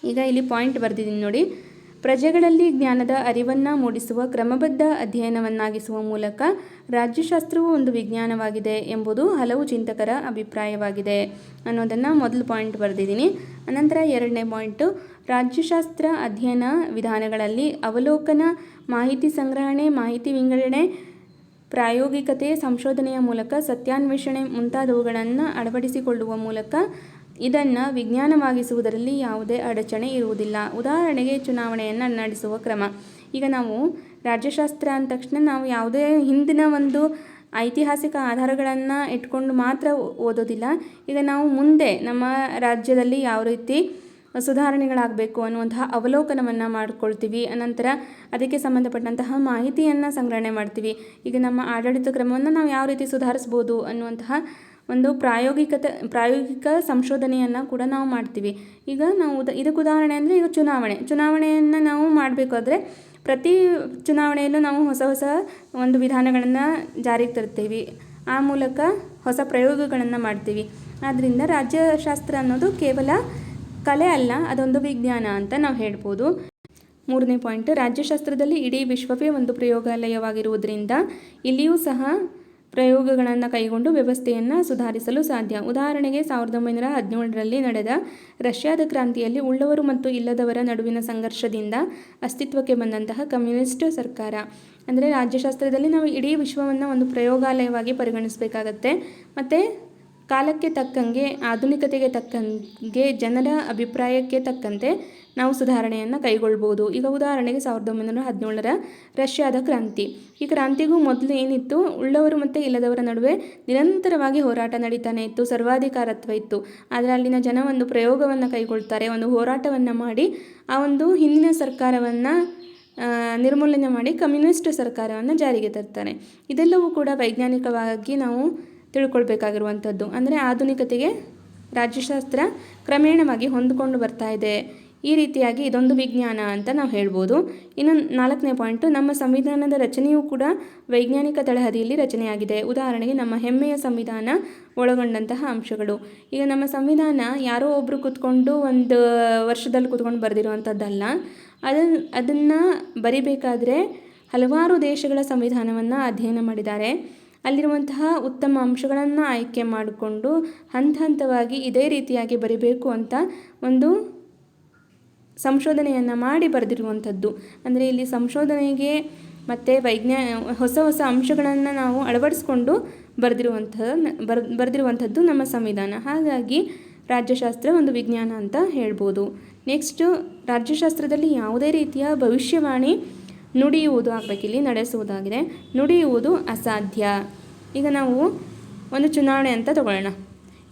ಈಗ ಇಲ್ಲಿ ಪಾಯಿಂಟ್ ಬರೆದಿದ್ದೀನಿ ನೋಡಿ. ಪ್ರಜೆಗಳಲ್ಲಿ ಜ್ಞಾನದ ಅರಿವನ್ನು ಮೂಡಿಸುವ ಕ್ರಮಬದ್ಧ ಅಧ್ಯಯನವನ್ನಾಗಿಸುವ ಮೂಲಕ ರಾಜ್ಯಶಾಸ್ತ್ರವು ಒಂದು ವಿಜ್ಞಾನವಾಗಿದೆ ಎಂಬುದು ಹಲವು ಚಿಂತಕರ ಅಭಿಪ್ರಾಯವಾಗಿದೆ ಅನ್ನೋದನ್ನು ಮೊದಲು ಪಾಯಿಂಟ್ ಬರೆದಿದ್ದೀನಿ. ಅನಂತರ ಎರಡನೇ ಪಾಯಿಂಟು, ರಾಜ್ಯಶಾಸ್ತ್ರ ಅಧ್ಯಯನ ವಿಧಾನಗಳಲ್ಲಿ ಅವಲೋಕನ, ಮಾಹಿತಿ ಸಂಗ್ರಹಣೆ, ಮಾಹಿತಿ ವಿಂಗಡಣೆ, ಪ್ರಾಯೋಗಿಕತೆ, ಸಂಶೋಧನೆಯ ಮೂಲಕ ಸತ್ಯಾನ್ವೇಷಣೆ ಮುಂತಾದವುಗಳನ್ನು ಅಳವಡಿಸಿಕೊಳ್ಳುವ ಮೂಲಕ ಇದನ್ನು ವಿಜ್ಞಾನವಾಗಿಸುವುದರಲ್ಲಿ ಯಾವುದೇ ಅಡಚಣೆ ಇರುವುದಿಲ್ಲ. ಉದಾಹರಣೆಗೆ ಚುನಾವಣೆಯನ್ನು ನಡೆಸುವ ಕ್ರಮ. ಈಗ ನಾವು ರಾಜ್ಯಶಾಸ್ತ್ರ ಅಂದ ತಕ್ಷಣ ನಾವು ಯಾವುದೇ ಹಿಂದಿನ ಒಂದು ಐತಿಹಾಸಿಕ ಆಧಾರಗಳನ್ನು ಇಟ್ಕೊಂಡು ಮಾತ್ರ ಓದೋದಿಲ್ಲ. ಈಗ ನಾವು ಮುಂದೆ ನಮ್ಮ ರಾಜ್ಯದಲ್ಲಿ ಯಾವ ರೀತಿ ಸುಧಾರಣೆಗಳಾಗಬೇಕು ಅನ್ನುವಂತಹ ಅವಲೋಕನವನ್ನು ಮಾಡಿಕೊಳ್ತೀವಿ. ಅನಂತರ ಅದಕ್ಕೆ ಸಂಬಂಧಪಟ್ಟಂತಹ ಮಾಹಿತಿಯನ್ನು ಸಂಗ್ರಹಣೆ ಮಾಡ್ತೀವಿ. ಈಗ ನಮ್ಮ ಆಡಳಿತ ಕ್ರಮವನ್ನು ನಾವು ಯಾವ ರೀತಿ ಸುಧಾರಿಸ್ಬೋದು ಅನ್ನುವಂತಹ ಒಂದು ಪ್ರಾಯೋಗಿಕ ಸಂಶೋಧನೆಯನ್ನು ಕೂಡ ನಾವು ಮಾಡ್ತೀವಿ. ಈಗ ನಾವು ಇದಕ್ಕೆ ಉದಾಹರಣೆ ಅಂದರೆ ಈಗ ಚುನಾವಣೆಯನ್ನು ನಾವು ಮಾಡಬೇಕಾದ್ರೆ ಪ್ರತಿ ಚುನಾವಣೆಯಲ್ಲೂ ನಾವು ಹೊಸ ಹೊಸ ಒಂದು ವಿಧಾನಗಳನ್ನು ಜಾರಿಗೆ ತರ್ತೀವಿ. ಆ ಮೂಲಕ ಹೊಸ ಪ್ರಯೋಗಗಳನ್ನು ಮಾಡ್ತೀವಿ. ಆದ್ದರಿಂದ ರಾಜ್ಯಶಾಸ್ತ್ರ ಅನ್ನೋದು ಕೇವಲ ಕಲೆ ಅಲ್ಲ, ಅದೊಂದು ವಿಜ್ಞಾನ ಅಂತ ನಾವು ಹೇಳ್ಬೋದು. ಮೂರನೇ ಪಾಯಿಂಟ್, ರಾಜ್ಯಶಾಸ್ತ್ರದಲ್ಲಿ ಇಡೀ ವಿಶ್ವವೇ ಒಂದು ಪ್ರಯೋಗಾಲಯವಾಗಿರುವುದರಿಂದ ಇಲ್ಲಿಯೂ ಸಹ ಪ್ರಯೋಗಗಳನ್ನು ಕೈಗೊಂಡು ವ್ಯವಸ್ಥೆಯನ್ನು ಸುಧಾರಿಸಲು ಸಾಧ್ಯ. ಉದಾಹರಣೆಗೆ 1917ರಲ್ಲಿ ನಡೆದ ರಷ್ಯಾದ ಕ್ರಾಂತಿಯಲ್ಲಿ ಉಳ್ಳವರು ಮತ್ತು ಇಲ್ಲದವರ ನಡುವಿನ ಸಂಘರ್ಷದಿಂದ ಅಸ್ತಿತ್ವಕ್ಕೆ ಬಂದಂತಹ ಕಮ್ಯುನಿಸ್ಟ್ ಸರ್ಕಾರ. ಅಂದರೆ ರಾಜ್ಯಶಾಸ್ತ್ರದಲ್ಲಿ ನಾವು ಇಡೀ ವಿಶ್ವವನ್ನು ಒಂದು ಪ್ರಯೋಗಾಲಯವಾಗಿ ಪರಿಗಣಿಸಬೇಕಾಗತ್ತೆ. ಮತ್ತು ಕಾಲಕ್ಕೆ ತಕ್ಕಂಗೆ, ಆಧುನಿಕತೆಗೆ ತಕ್ಕಂಗೆ, ಜನರ ಅಭಿಪ್ರಾಯಕ್ಕೆ ತಕ್ಕಂತೆ ನಾವು ಸುಧಾರಣೆಯನ್ನು ಕೈಗೊಳ್ಬೋದು. ಈಗ ಉದಾಹರಣೆಗೆ 1917ರ ರಷ್ಯಾದ ಕ್ರಾಂತಿ. ಈ ಕ್ರಾಂತಿಗೂ ಮೊದಲು ಏನಿತ್ತು, ಉಳ್ಳವರು ಮತ್ತು ಇಲ್ಲದವರ ನಡುವೆ ನಿರಂತರವಾಗಿ ಹೋರಾಟ ನಡೀತಾನೆ ಇತ್ತು, ಸರ್ವಾಧಿಕಾರತ್ವ ಇತ್ತು. ಆದರೆ ಅಲ್ಲಿನ ಜನ ಒಂದು ಪ್ರಯೋಗವನ್ನು ಕೈಗೊಳ್ತಾರೆ, ಒಂದು ಹೋರಾಟವನ್ನು ಮಾಡಿ ಆ ಒಂದು ಹಿಂದಿನ ಸರ್ಕಾರವನ್ನು ನಿರ್ಮೂಲನೆ ಮಾಡಿ ಕಮ್ಯುನಿಸ್ಟ್ ಸರ್ಕಾರವನ್ನು ಜಾರಿಗೆ ತರ್ತಾರೆ. ಇದೆಲ್ಲವೂ ಕೂಡ ವೈಜ್ಞಾನಿಕವಾಗಿ ನಾವು ತಿಳ್ಕೊಳ್ಬೇಕಾಗಿರುವಂಥದ್ದು. ಅಂದರೆ ಆಧುನಿಕತೆಗೆ ರಾಜ್ಯಶಾಸ್ತ್ರ ಕ್ರಮೇಣವಾಗಿ ಹೊಂದಿಕೊಂಡು ಬರ್ತಾ ಇದೆ. ಈ ರೀತಿಯಾಗಿ ಇದೊಂದು ವಿಜ್ಞಾನ ಅಂತ ನಾವು ಹೇಳ್ಬೋದು. ಇನ್ನು 4ನೇ ಪಾಯಿಂಟು, ನಮ್ಮ ಸಂವಿಧಾನದ ರಚನೆಯೂ ಕೂಡ ವೈಜ್ಞಾನಿಕ ತಳಹದಿಯಲ್ಲಿ ರಚನೆಯಾಗಿದೆ. ಉದಾಹರಣೆಗೆ ನಮ್ಮ ಹೆಮ್ಮೆಯ ಸಂವಿಧಾನ ಒಳಗೊಂಡಂತಹ ಅಂಶಗಳು. ಈಗ ನಮ್ಮ ಸಂವಿಧಾನ ಯಾರೋ ಒಬ್ಬರು ಕೂತ್ಕೊಂಡು ಒಂದು ವರ್ಷದಲ್ಲಿ ಕೂತ್ಕೊಂಡು ಬರೆದಿರುವಂಥದ್ದಲ್ಲ. ಅದನ್ನು ಬರಿಬೇಕಾದ್ರೆ ಹಲವಾರು ದೇಶಗಳ ಸಂವಿಧಾನವನ್ನು ಅಧ್ಯಯನ ಮಾಡಿದ್ದಾರೆ. ಅಲ್ಲಿರುವಂತಹ ಉತ್ತಮ ಅಂಶಗಳನ್ನು ಆಯ್ಕೆ ಮಾಡಿಕೊಂಡು ಹಂತ ಹಂತವಾಗಿ ಇದೇ ರೀತಿಯಾಗಿ ಬರಿಬೇಕು ಅಂತ ಒಂದು ಸಂಶೋಧನೆಯನ್ನು ಮಾಡಿ ಬರೆದಿರುವಂಥದ್ದು. ಅಂದರೆ ಇಲ್ಲಿ ಸಂಶೋಧನೆಗೆ ಮತ್ತು ಹೊಸ ಹೊಸ ಅಂಶಗಳನ್ನು ನಾವು ಅಳವಡಿಸ್ಕೊಂಡು ಬರೆದಿರುವಂಥದ್ದು ನಮ್ಮ ಸಂವಿಧಾನ. ಹಾಗಾಗಿ ರಾಜ್ಯಶಾಸ್ತ್ರ ಒಂದು ವಿಜ್ಞಾನ ಅಂತ ಹೇಳ್ಬೋದು. ನೆಕ್ಸ್ಟು, ರಾಜ್ಯಶಾಸ್ತ್ರದಲ್ಲಿ ಯಾವುದೇ ರೀತಿಯ ಭವಿಷ್ಯವಾಣಿ ನುಡಿಯುವುದು ಆಗಬೇಕಿಲ್ಲಿ, ನಡೆಸುವುದಾಗಿದೆ. ನುಡಿಯುವುದು ಅಸಾಧ್ಯ. ಈಗ ನಾವು ಒಂದು ಚುನಾವಣೆ ಅಂತ ತಗೊಳ್ಳೋಣ.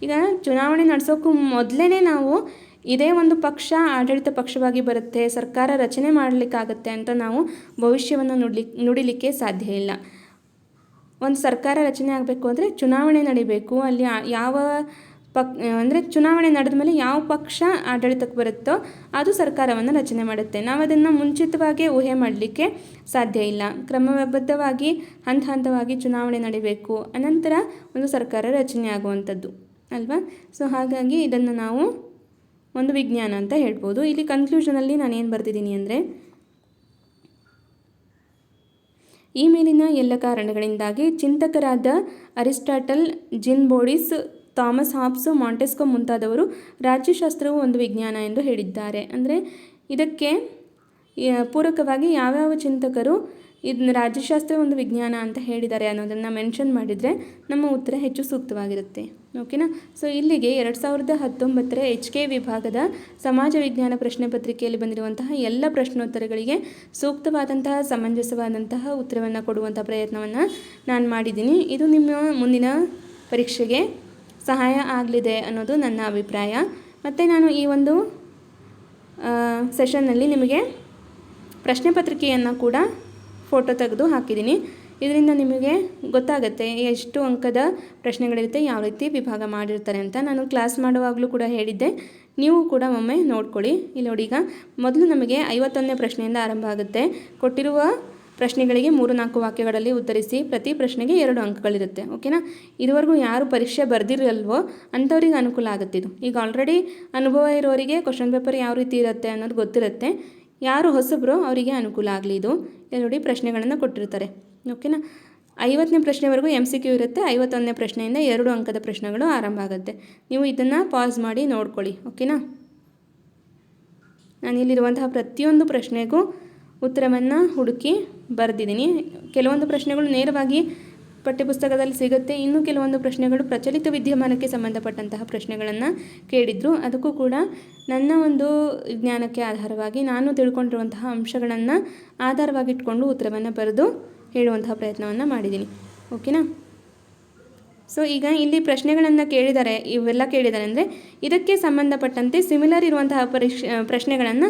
ಈಗ ಚುನಾವಣೆ ನಡೆಸೋಕ್ಕೂ ಮೊದಲೇ ನಾವು ಇದೇ ಒಂದು ಪಕ್ಷ ಆಡಳಿತ ಪಕ್ಷವಾಗಿ ಬರುತ್ತೆ, ಸರ್ಕಾರ ರಚನೆ ಮಾಡಲಿಕ್ಕಾಗತ್ತೆ ಅಂತ ನಾವು ಭವಿಷ್ಯವನ್ನು ನುಡಿಲಿಕ್ಕೆ ಸಾಧ್ಯ ಇಲ್ಲ. ಒಂದು ಸರ್ಕಾರ ರಚನೆ ಆಗಬೇಕು ಅಂದರೆ ಚುನಾವಣೆ ನಡಿಬೇಕು. ಅಲ್ಲಿ ಯಾವ ಅಂದರೆ ಚುನಾವಣೆ ನಡೆದ ಮೇಲೆ ಯಾವ ಪಕ್ಷ ಆಡಳಿತಕ್ಕೆ ಬರುತ್ತೋ ಅದು ಸರ್ಕಾರವನ್ನು ರಚನೆ ಮಾಡುತ್ತೆ. ನಾವು ಅದನ್ನು ಮುಂಚಿತವಾಗಿ ಊಹೆ ಮಾಡಲಿಕ್ಕೆ ಸಾಧ್ಯ ಇಲ್ಲ. ಕ್ರಮಬದ್ಧವಾಗಿ ಹಂತ ಹಂತವಾಗಿ ಚುನಾವಣೆ ನಡಿಬೇಕು, ಅನಂತರ ಒಂದು ಸರ್ಕಾರ ರಚನೆ ಆಗುವಂಥದ್ದು ಅಲ್ವಾ. ಸೊ ಹಾಗಾಗಿ ಇದನ್ನು ನಾವು ಒಂದು ವಿಜ್ಞಾನ ಅಂತ ಹೇಳ್ಬೋದು. ಇಲ್ಲಿ ಕನ್ಕ್ಲೂಷನಲ್ಲಿ ನಾನು ಏನು ಬರ್ತಿದ್ದೀನಿ ಅಂದರೆ, ಈ ಮೇಲಿನ ಎಲ್ಲ ಕಾರಣಗಳಿಂದಾಗಿ ಚಿಂತಕರಾದ ಅರಿಸ್ಟಾಟಲ್, ಜಿನ್ ಬೋಡಿಸ್, ಥಾಮಸ್ ಹಾಬ್ಸ್, ಮಾಂಟೆಸ್ಕೊ ಮುಂತಾದವರು ರಾಜ್ಯಶಾಸ್ತ್ರವು ಒಂದು ವಿಜ್ಞಾನ ಎಂದು ಹೇಳಿದ್ದಾರೆ. ಅಂದರೆ ಇದಕ್ಕೆ ಪೂರಕವಾಗಿ ಯಾವ್ಯಾವ ಚಿಂತಕರು ಇದನ್ನ ರಾಜ್ಯಶಾಸ್ತ್ರ ಒಂದು ವಿಜ್ಞಾನ ಅಂತ ಹೇಳಿದ್ದಾರೆ ಅನ್ನೋದನ್ನು ಮೆನ್ಷನ್ ಮಾಡಿದರೆ ನಮ್ಮ ಉತ್ತರ ಹೆಚ್ಚು ಸೂಕ್ತವಾಗಿರುತ್ತೆ. ಓಕೆನಾ. ಸೊ ಇಲ್ಲಿಗೆ 2019ರ HK ವಿಭಾಗದ ಸಮಾಜ ವಿಜ್ಞಾನ ಪ್ರಶ್ನೆ ಪತ್ರಿಕೆಯಲ್ಲಿ ಬಂದಿರುವಂತಹ ಎಲ್ಲ ಪ್ರಶ್ನೋತ್ತರಗಳಿಗೆ ಸೂಕ್ತವಾದಂತಹ ಸಮಂಜಸವಾದಂತಹ ಉತ್ತರವನ್ನು ಕೊಡುವಂಥ ಪ್ರಯತ್ನವನ್ನು ನಾನು ಮಾಡಿದ್ದೀನಿ. ಇದು ನಿಮ್ಮ ಮುಂದಿನ ಪರೀಕ್ಷೆಗೆ ಸಹಾಯ ಆಗಲಿದೆ ಅನ್ನೋದು ನನ್ನ ಅಭಿಪ್ರಾಯ. ಮತ್ತು ನಾನು ಈ ಒಂದು ಸೆಷನ್ನಲ್ಲಿ ನಿಮಗೆ ಪ್ರಶ್ನೆ ಪತ್ರಿಕೆಯನ್ನು ಕೂಡ ಫೋಟೋ ತೆಗೆದು ಹಾಕಿದ್ದೀನಿ. ಇದರಿಂದ ನಿಮಗೆ ಗೊತ್ತಾಗುತ್ತೆ ಎಷ್ಟು ಅಂಕದ ಪ್ರಶ್ನೆಗಳಿರುತ್ತೆ, ಯಾವ ರೀತಿ ವಿಭಾಗ ಮಾಡಿರ್ತಾರೆ ಅಂತ. ನಾನು ಕ್ಲಾಸ್ ಮಾಡುವಾಗಲೂ ಕೂಡ ಹೇಳಿದ್ದೆ, ನೀವು ಕೂಡ ಒಮ್ಮೆ ನೋಡ್ಕೊಳ್ಳಿ. ಇಲ್ಲಿ ನೋಡಿ, ಈಗ ಮೊದಲು ನಮಗೆ 51ನೇ ಪ್ರಶ್ನೆಯಿಂದ ಆರಂಭ ಆಗುತ್ತೆ. ಕೊಟ್ಟಿರುವ ಪ್ರಶ್ನೆಗಳಿಗೆ 3-4 ವಾಕ್ಯಗಳಲ್ಲಿ ಉತ್ತರಿಸಿ. ಪ್ರತಿ ಪ್ರಶ್ನೆಗೆ 2 ಅಂಕಗಳಿರುತ್ತೆ. ಓಕೆನಾ? ಇದುವರೆಗೂ ಯಾರು ಪರೀಕ್ಷೆ ಬರೆದಿರಲ್ವೋ ಅಂಥವ್ರಿಗೆ ಅನುಕೂಲ ಆಗುತ್ತೆ ಇದು. ಈಗ ಆಲ್ರೆಡಿ ಅನುಭವ ಇರೋರಿಗೆ ಕ್ವಶನ್ ಪೇಪರ್ ಯಾವ ರೀತಿ ಇರುತ್ತೆ ಅನ್ನೋದು ಗೊತ್ತಿರುತ್ತೆ. ಯಾರು ಹೊಸಬ್ರೋ ಅವರಿಗೆ ಅನುಕೂಲ ಆಗಲಿ ಇದು. ಇಲ್ಲಿ ನೋಡಿ, ಪ್ರಶ್ನೆಗಳನ್ನು ಕೊಟ್ಟಿರ್ತಾರೆ. ಓಕೆನಾ? 50ನೇ ಪ್ರಶ್ನೆವರೆಗೂ MCQ ಇರುತ್ತೆ. 51ನೇ ಪ್ರಶ್ನೆಯಿಂದ 2 ಅಂಕದ ಪ್ರಶ್ನೆಗಳು ಆರಂಭ ಆಗುತ್ತೆ. ನೀವು ಇದನ್ನು ಪಾಸ್ ಮಾಡಿ ನೋಡ್ಕೊಳ್ಳಿ. ಓಕೆನಾ? ನಾನಿಲ್ಲಿರುವಂತಹ ಪ್ರತಿಯೊಂದು ಪ್ರಶ್ನೆಗೂ ಉತ್ತರವನ್ನು ಹುಡುಕಿ ಬರೆದಿದ್ದೀನಿ. ಕೆಲವೊಂದು ಪ್ರಶ್ನೆಗಳು ನೇರವಾಗಿ ಪಠ್ಯಪುಸ್ತಕದಲ್ಲಿ ಸಿಗುತ್ತೆ. ಇನ್ನು ಕೆಲವೊಂದು ಪ್ರಶ್ನೆಗಳು ಪ್ರಚಲಿತ ವಿದ್ಯಮಾನಕ್ಕೆ ಸಂಬಂಧಪಟ್ಟಂತಹ ಪ್ರಶ್ನೆಗಳನ್ನು ಕೇಳಿದರು. ಅದಕ್ಕೂ ಕೂಡ ನನ್ನ ಒಂದು ಜ್ಞಾನಕ್ಕೆ ಆಧಾರವಾಗಿ ನಾನು ತಿಳ್ಕೊಂಡಿರುವಂತಹ ಅಂಶಗಳನ್ನು ಆಧಾರವಾಗಿಟ್ಕೊಂಡು ಉತ್ತರವನ್ನು ಬರೆದು ಹೇಳುವಂತಹ ಪ್ರಯತ್ನವನ್ನು ಮಾಡಿದ್ದೀನಿ. ಓಕೆನಾ? ಸೊ ಈಗ ಇಲ್ಲಿ ಪ್ರಶ್ನೆಗಳನ್ನು ಕೇಳಿದ್ದಾರೆ, ಇವೆಲ್ಲ ಕೇಳಿದ್ದಾರೆ ಅಂದರೆ ಇದಕ್ಕೆ ಸಂಬಂಧಪಟ್ಟಂತೆ ಸಿಮಿಲರ್ ಇರುವಂತಹ ಪ್ರಶ್ನೆಗಳನ್ನು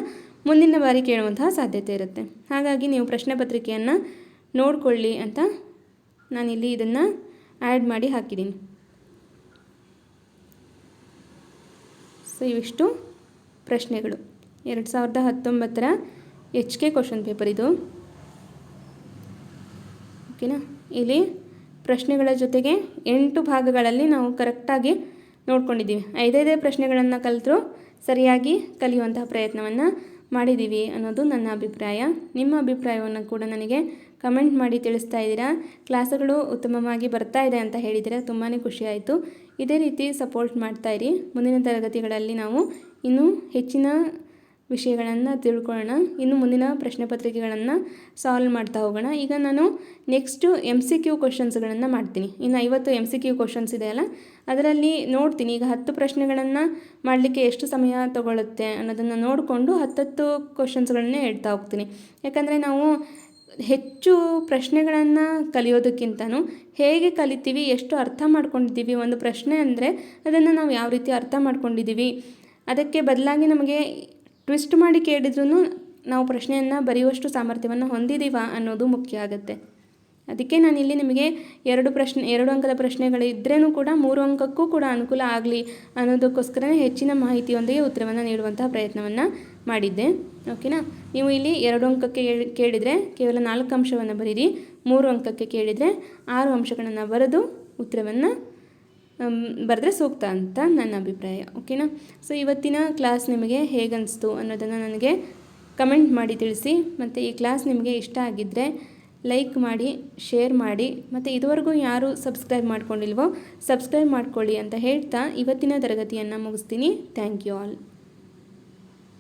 ಮುಂದಿನ ಬಾರಿ ಕೇಳುವಂತಹ ಸಾಧ್ಯತೆ ಇರುತ್ತೆ. ಹಾಗಾಗಿ ನೀವು ಪ್ರಶ್ನೆ ಪತ್ರಿಕೆಯನ್ನು ನೋಡಿಕೊಳ್ಳಿ ಅಂತ ನಾನಿಲ್ಲಿ ಇದನ್ನು ಆ್ಯಡ್ ಮಾಡಿ ಹಾಕಿದ್ದೀನಿ. ಸೊ ಇವಿಷ್ಟು ಪ್ರಶ್ನೆಗಳು 2019ರ HK ಕ್ವಶನ್ ಪೇಪರ್ ಇದು. ಓಕೆನಾ? ಇಲ್ಲಿ ಪ್ರಶ್ನೆಗಳ ಜೊತೆಗೆ 8 ಭಾಗಗಳಲ್ಲಿ ನಾವು ಕರೆಕ್ಟಾಗಿ ನೋಡ್ಕೊಂಡಿದ್ದೀವಿ. 5 ಪ್ರಶ್ನೆಗಳನ್ನು ಕಲಿತರೂ ಸರಿಯಾಗಿ ಕಲಿಯುವಂತಹ ಪ್ರಯತ್ನವನ್ನು ಮಾಡಿದ್ದೀವಿ ಅನ್ನೋದು ನನ್ನ ಅಭಿಪ್ರಾಯ. ನಿಮ್ಮ ಅಭಿಪ್ರಾಯವನ್ನು ಕೂಡ ನನಗೆ ಕಮೆಂಟ್ ಮಾಡಿ ತಿಳಿಸ್ತಾ ಇದ್ದೀರಾ. ಕ್ಲಾಸುಗಳು ಉತ್ತಮವಾಗಿ ಬರ್ತಾ ಇದೆ ಅಂತ ಹೇಳಿದ್ದೀರಾ, ತುಂಬಾ ಖುಷಿಯಾಯಿತು. ಇದೇ ರೀತಿ ಸಪೋರ್ಟ್ ಮಾಡ್ತಾಯಿರಿ. ಮುಂದಿನ ತರಗತಿಗಳಲ್ಲಿ ನಾವು ಇನ್ನೂ ಹೆಚ್ಚಿನ ವಿಷಯಗಳನ್ನು ತಿಳ್ಕೊಳ್ಳೋಣ. ಇನ್ನು ಮುಂದಿನ ಪ್ರಶ್ನೆ ಪತ್ರಿಕೆಗಳನ್ನು ಸಾಲ್ವ್ ಮಾಡ್ತಾ ಹೋಗೋಣ. ಈಗ ನಾನು ನೆಕ್ಸ್ಟು MCQ ಕ್ವಶನ್ಸ್ಗಳನ್ನು ಮಾಡ್ತೀನಿ. ಇನ್ನು 50 MCQ ಕ್ವಶನ್ಸ್ ಇದೆಯಲ್ಲ, ಅದರಲ್ಲಿ ನೋಡ್ತೀನಿ. ಈಗ 10 ಪ್ರಶ್ನೆಗಳನ್ನು ಮಾಡಲಿಕ್ಕೆ ಎಷ್ಟು ಸಮಯ ತಗೊಳ್ಳುತ್ತೆ ಅನ್ನೋದನ್ನು ನೋಡಿಕೊಂಡು 10 ಕ್ವಶನ್ಸ್ಗಳನ್ನೇ ಹೇಳ್ತಾ ಹೋಗ್ತೀನಿ. ಯಾಕಂದರೆ ನಾವು ಹೆಚ್ಚು ಪ್ರಶ್ನೆಗಳನ್ನು ಕಲಿಯೋದಕ್ಕಿಂತನೂ ಹೇಗೆ ಕಲಿತೀವಿ, ಎಷ್ಟು ಅರ್ಥ ಮಾಡ್ಕೊಂಡಿದ್ದೀವಿ, ಒಂದು ಪ್ರಶ್ನೆ ಅಂದರೆ ಅದನ್ನು ನಾವು ಯಾವ ರೀತಿ ಅರ್ಥ ಮಾಡ್ಕೊಂಡಿದ್ದೀವಿ, ಅದಕ್ಕೆ ಬದಲಾಗಿ ನಮಗೆ ಟ್ವಿಸ್ಟ್ ಮಾಡಿ ಕೇಳಿದ್ರೂ ನಾವು ಪ್ರಶ್ನೆಯನ್ನು ಬರೆಯುವಷ್ಟು ಸಾಮರ್ಥ್ಯವನ್ನು ಹೊಂದಿದ್ದೀವಾ ಅನ್ನೋದು ಮುಖ್ಯ ಆಗುತ್ತೆ. ಅದಕ್ಕೆ ನಾನಿಲ್ಲಿ ನಿಮಗೆ 2 ಅಂಕದ ಪ್ರಶ್ನೆಗಳಿದ್ರೂ ಕೂಡ 3 ಅಂಕಕ್ಕೂ ಕೂಡ ಅನುಕೂಲ ಆಗಲಿ ಅನ್ನೋದಕ್ಕೋಸ್ಕರ ಹೆಚ್ಚಿನ ಮಾಹಿತಿಯೊಂದಿಗೆ ಉತ್ತರವನ್ನು ನೀಡುವಂತಹ ಪ್ರಯತ್ನವನ್ನು ಮಾಡಿದ್ದೆ. ಓಕೆನಾ? ನೀವು ಇಲ್ಲಿ 2 ಅಂಕಕ್ಕೆ ಕೇಳಿದರೆ ಕೇವಲ 4 ಅಂಶವನ್ನು ಬರೀರಿ. 3 ಅಂಕಕ್ಕೆ ಕೇಳಿದರೆ 6 ಅಂಶಗಳನ್ನು ಬರೆದು ಉತ್ತರವನ್ನು ಬರೆದ್ರೆ ಸೂಕ್ತ ಅಂತ ನನ್ನ ಅಭಿಪ್ರಾಯ. ಓಕೆನಾ? ಸೊ ಇವತ್ತಿನ ಕ್ಲಾಸ್ ನಿಮಗೆ ಹೇಗನ್ನಿಸ್ತು ಅನ್ನೋದನ್ನು ನನಗೆ ಕಮೆಂಟ್ ಮಾಡಿ ತಿಳಿಸಿ. ಮತ್ತು ಈ ಕ್ಲಾಸ್ ನಿಮಗೆ ಇಷ್ಟ ಆಗಿದ್ದರೆ ಲೈಕ್ ಮಾಡಿ, ಶೇರ್ ಮಾಡಿ, ಮತ್ತು ಇದುವರೆಗೂ ಯಾರು ಸಬ್ಸ್ಕ್ರೈಬ್ ಮಾಡ್ಕೊಂಡಿಲ್ವೋ ಸಬ್ಸ್ಕ್ರೈಬ್ ಮಾಡ್ಕೊಳ್ಳಿ ಅಂತ ಹೇಳ್ತಾ ಇವತ್ತಿನ ತರಗತಿಯನ್ನು ಮುಗಿಸ್ತೀನಿ. Thank you all.